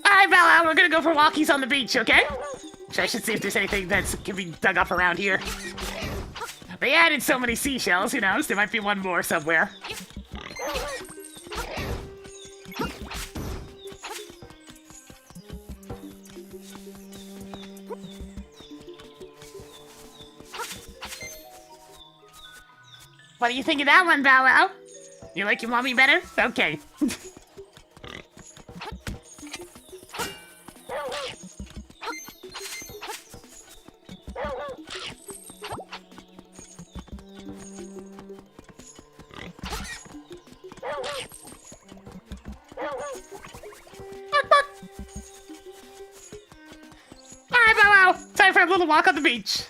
Alright, BowWow, we're gonna go for walkies on the beach, okay? So I should see if there's anything that can be dug up around here. They added so many seashells, who knows? There might be one more somewhere. What do you think of that one, BowWow? You like your mommy better? Okay. Alright, BowWow! Time for a little walk on the beach.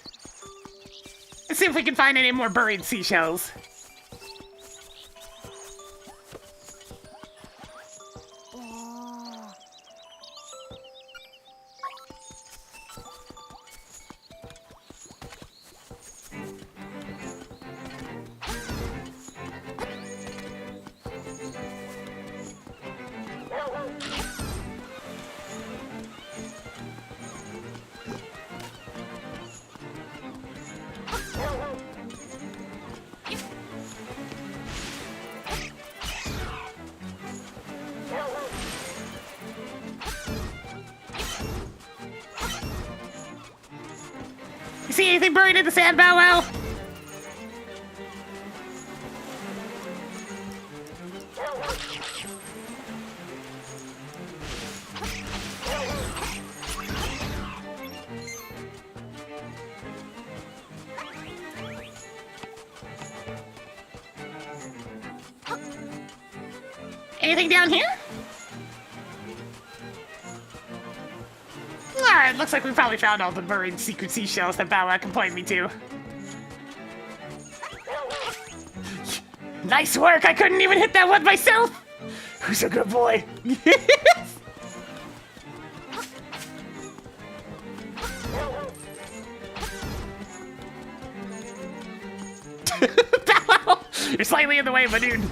Let's see if we can find any more buried seashells. You see anything buried in the sand, BowWow? Anything down here? Alright, looks like we probably found all the buried secret seashells that BowWow can point me to. Nice work! I couldn't even hit that one myself! Who's a good boy? BowWow! You're slightly in the way, my dude.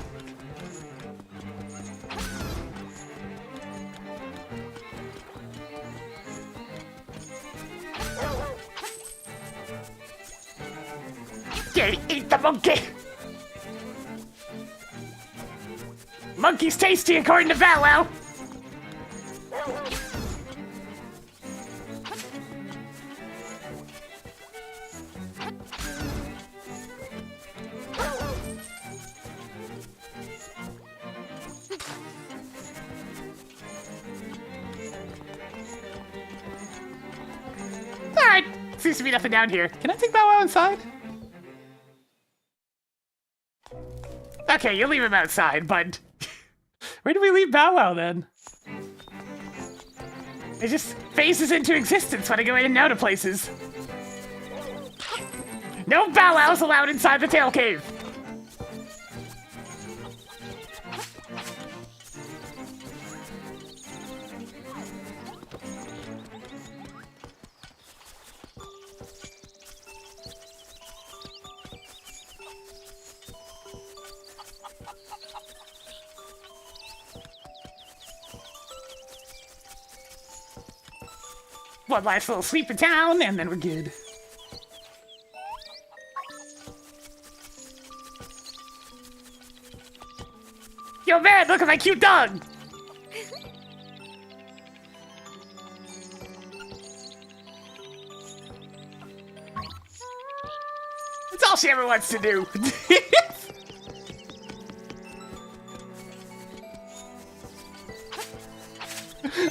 Okay, eat the monkey! Monkey's tasty according to BowWow! Alright, seems to be nothing down here. Can I take BowWow inside? Okay, you leave him outside, bud. Where do we leave BowWow then? It just phases into existence when I go in and out of places. No BowWows allowed inside the tail cave. One last little sleep in town, and then we're good. Dad, look at my cute dog! That's all she ever wants to do.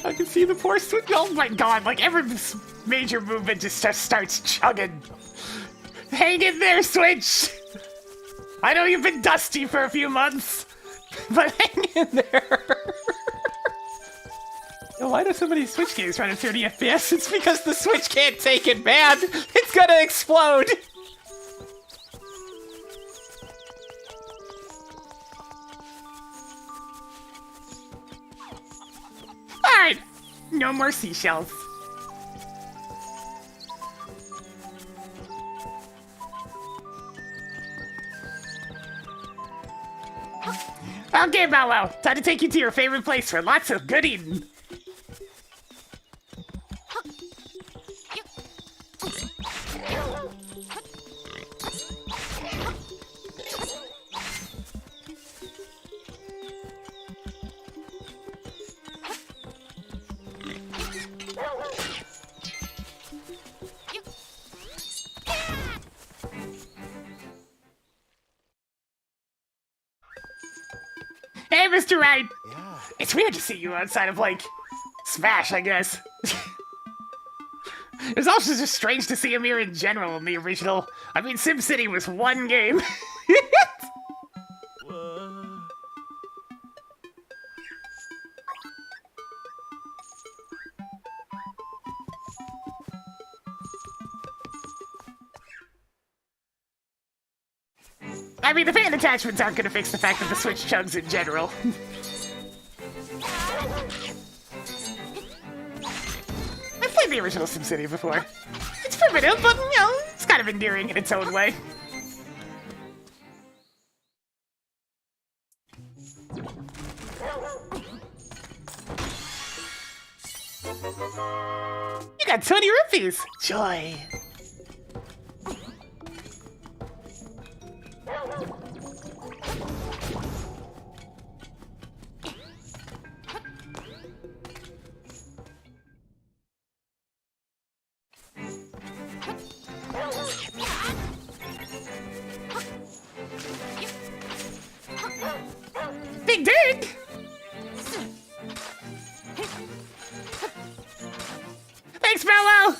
I can see the poor Switch. Oh my god, like every major movement just starts chugging. Hang in there, Switch! I know you've been dusty for a few months, but hang in there. Why do so many Switch games run at 30 FPS? It's because the Switch can't take it, man. It's gonna explode. Alright, no more seashells. Okay, BowWow, time to take you to your favorite place for lots of good eating. Hey, Mr. Right. Yeah. It's weird to see you outside of, like, Smash, I guess. It's also just strange to see him here in general in the original. I mean, SimCity was one game. I mean, the fan attachments aren't gonna fix the fact that the Switch chugs in general. I've played the original SimCity before. It's primitive, but, you know, it's kind of endearing in its own way. You got 20 rupees! Joy. Big dig! Thanks, BowWow!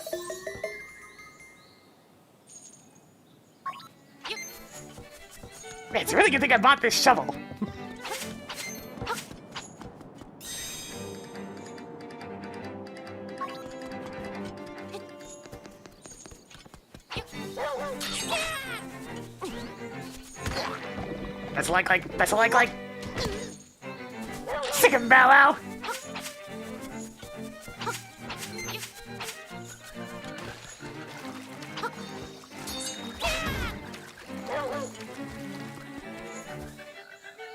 Man, it's a really good thing I bought this shovel. That's like. Sick him, BowWow!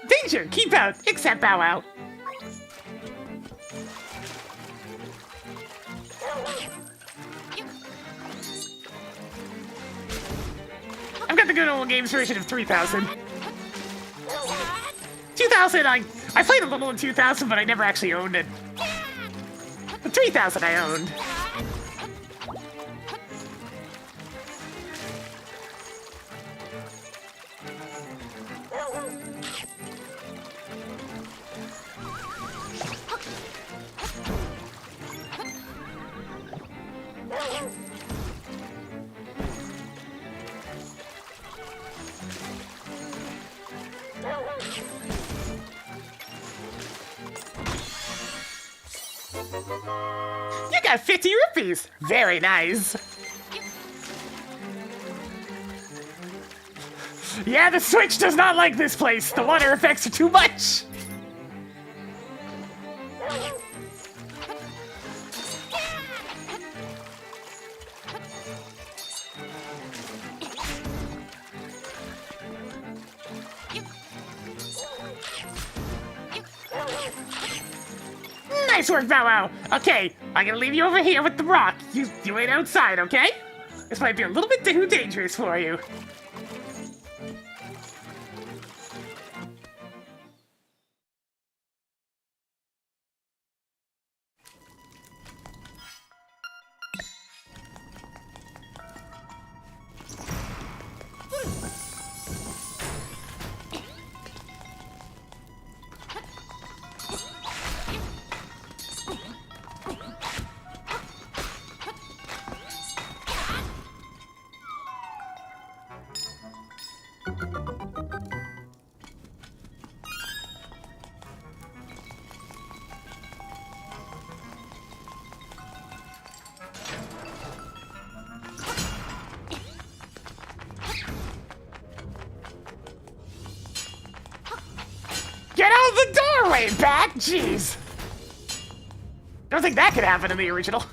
Danger! Keep out! Except BowWow! I've got the good old games version of 3000. 2000, I played a little in 2000, but I never actually owned it. The 3000 I owned. You got 50 rupees! Very nice. Yeah, the Switch does not like this place. The water effects are too much. Nice work, BowWow. Okay, I'm gonna leave you over here with the rock. You wait outside, okay? This might be a little bit too dangerous for you. Get out the doorway, Bat! Jeez. Don't think that could happen in the original.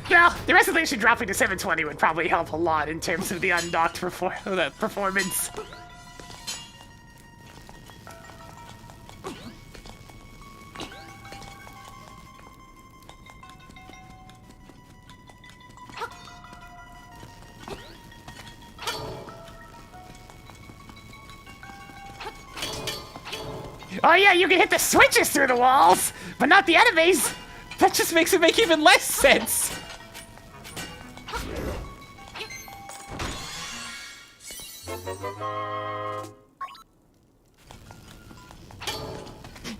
Yeah, the resolution dropping to 720 would probably help a lot in terms of the undocked performance. Oh yeah, you can hit the switches through the walls, but not the enemies! That just makes it make even less sense.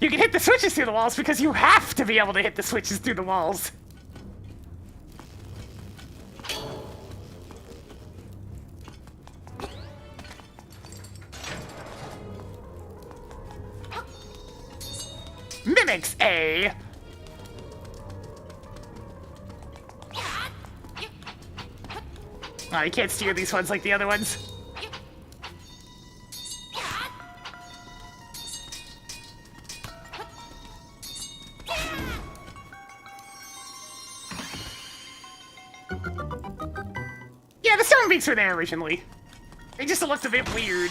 You can hit the switches through the walls because you have to be able to hit the switches through the walls. Mimics A. Oh, you can't steer these ones like the other ones. Yeah, the stone beaks were there originally. They just looked a bit weird.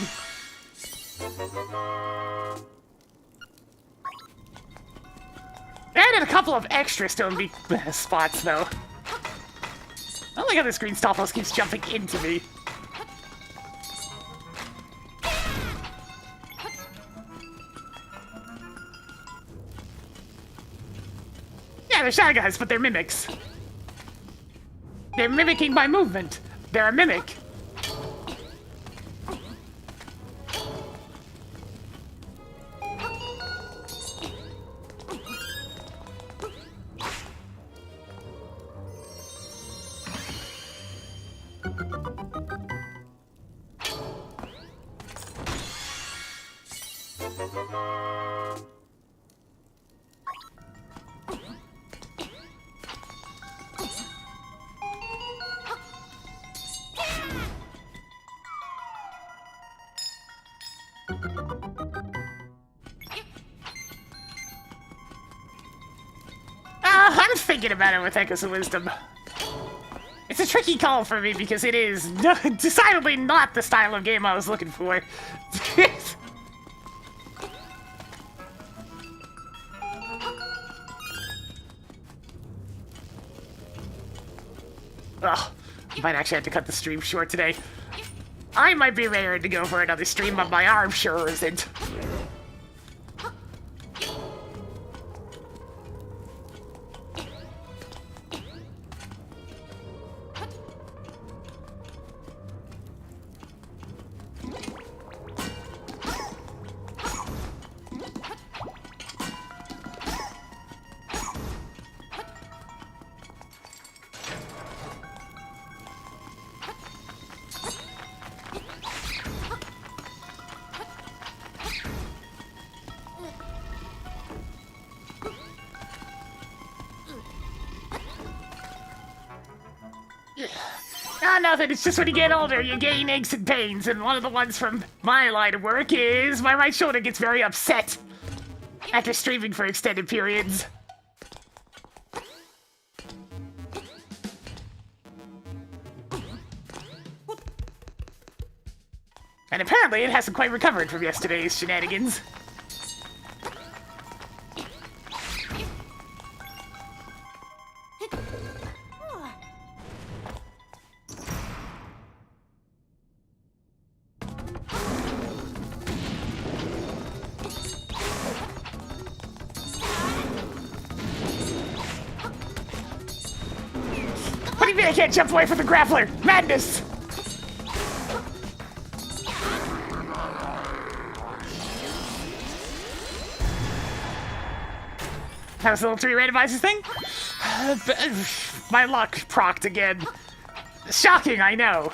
They added a couple of extra stone beak spots, though. I don't like how this green Stalfos keeps jumping into me. Yeah, they're Shadow Guys, but they're mimics. They're mimicking my movement. They're a mimic. I'm thinking about it with Echoes of Wisdom. It's a tricky call for me because it is decidedly not the style of game I was looking for. Ugh, might actually have to cut the stream short today. I might be raring to go for another stream, but my arm sure isn't. Ah, nothing. It's just when you get older, you gain aches and pains, and one of the ones from my line of work is my right shoulder gets very upset after streaming for extended periods. And apparently it hasn't quite recovered from yesterday's shenanigans. What do you mean I can't jump away from the grappler? Madness! That was the little 3 randomizers thing? My luck procced again. Shocking, I know.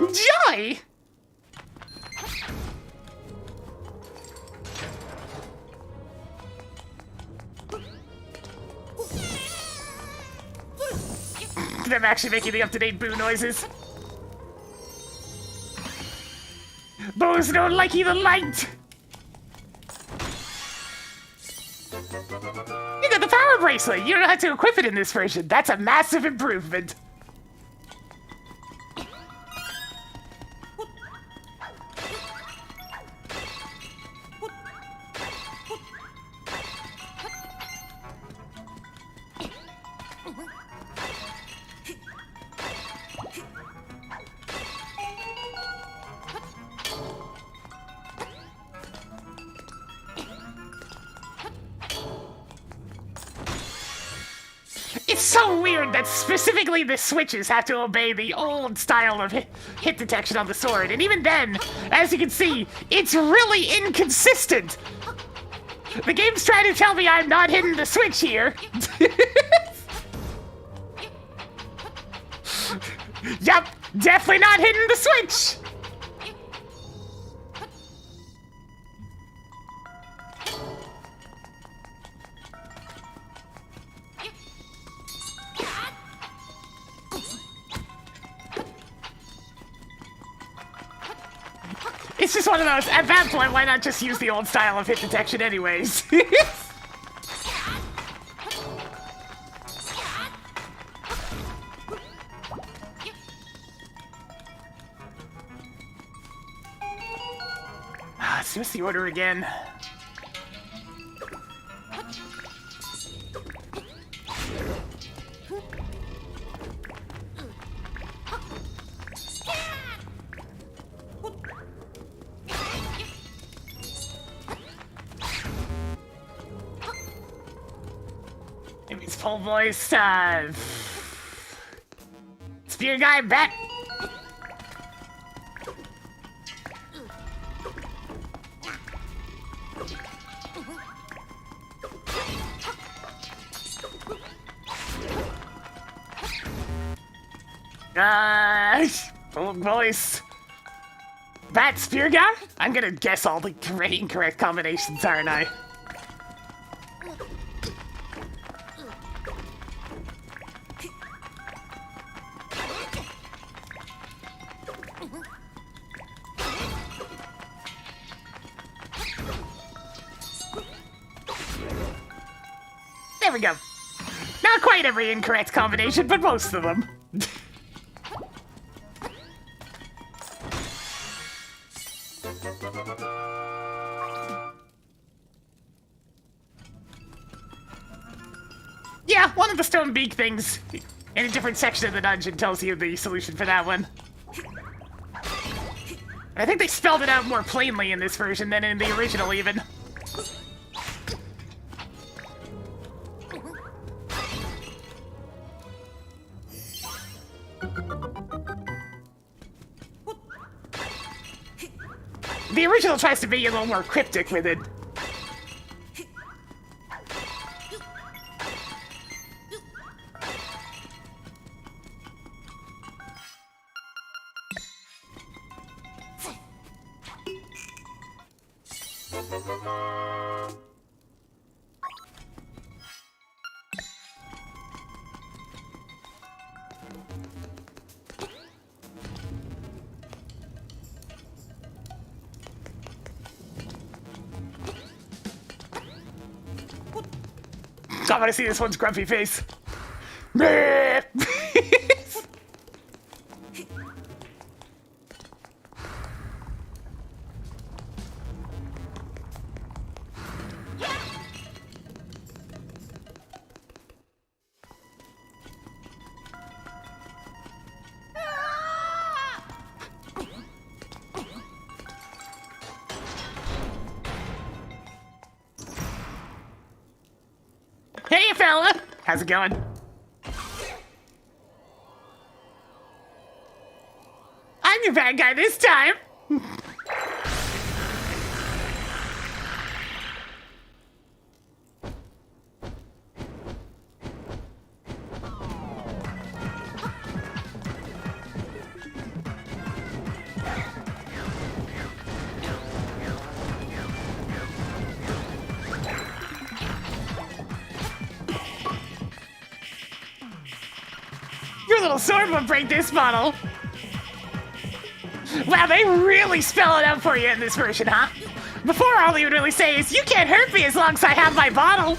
Joy! I'm actually making the up-to-date boo noises. Bows don't like the light! You got the power bracelet! You don't have to equip it in this version. That's a massive improvement. It's so weird that specifically the switches have to obey the old style of hit detection on the sword, and even then, as you can see, it's really inconsistent. The game's trying to tell me I'm not hitting the switch here. Yep, definitely not hitting the switch. It's just one of those, at that point, why not just use the old style of hit detection anyways? Switch the order again. Maybe it's full voice. Spear guy, bet. Full voice. Bat spear guy? I'm gonna guess all the incorrect combinations, aren't I? There we go. Not quite every incorrect combination, but most of them. Yeah, one of the stone beak things in a different section of the dungeon tells you the solution for that one. I think they spelled it out more plainly in this version than in the original, even. The original tries to be a little more cryptic with it. I want to see this one's grumpy face. Hey, fella! How's it going? I'm your bad guy this time. Your little sword won't break this bottle. Wow, they really spell it out for you in this version, huh? Before, all he would really say is, you can't hurt me as long as I have my bottle.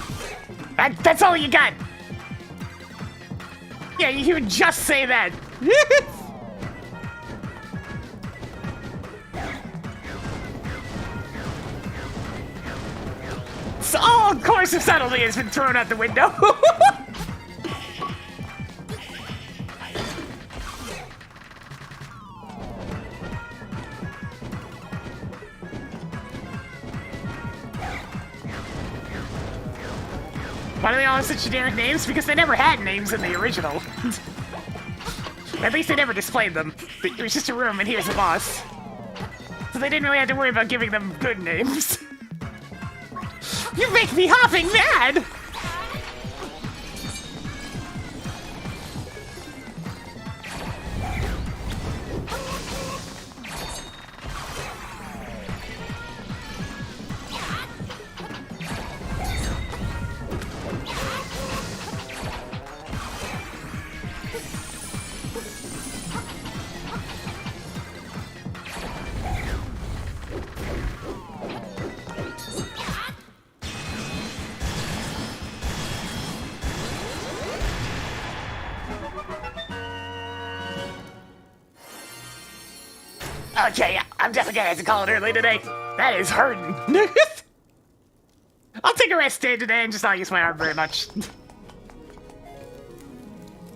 That's all you got. Yeah, he would just say that. So all course of subtlety has been thrown out the window. Why do they all have such generic names? Because they never had names in the original. At least they never displayed them. It was just a room and here's the boss. So they didn't really have to worry about giving them good names. You make me hopping mad! Okay, yeah, I'm definitely gonna have to call it early today. That is hurting. I'll take a rest day today and just not use my arm very much.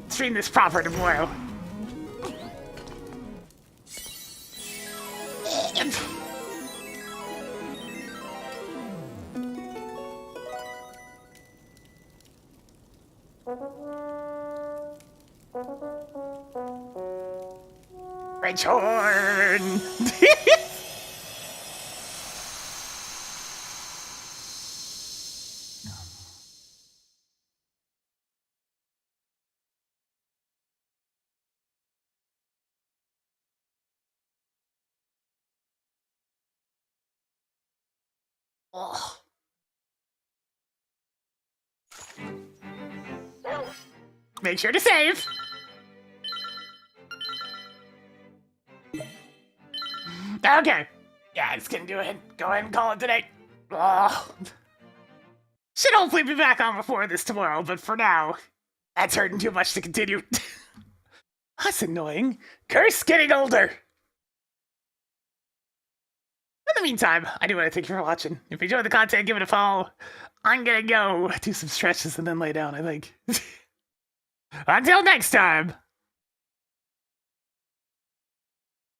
Stream this proper tomorrow. Return! Oh. Make sure to save. Okay. Yeah, it's gonna do it. Go ahead and call it today. Oh. Should hopefully be back on before this tomorrow, but for now, that's hurting too much to continue. That's annoying. Curse getting older. In the meantime, I do want to thank you for watching. If you enjoyed the content, give it a follow. I'm gonna go do some stretches and then lay down, I think. Until next time.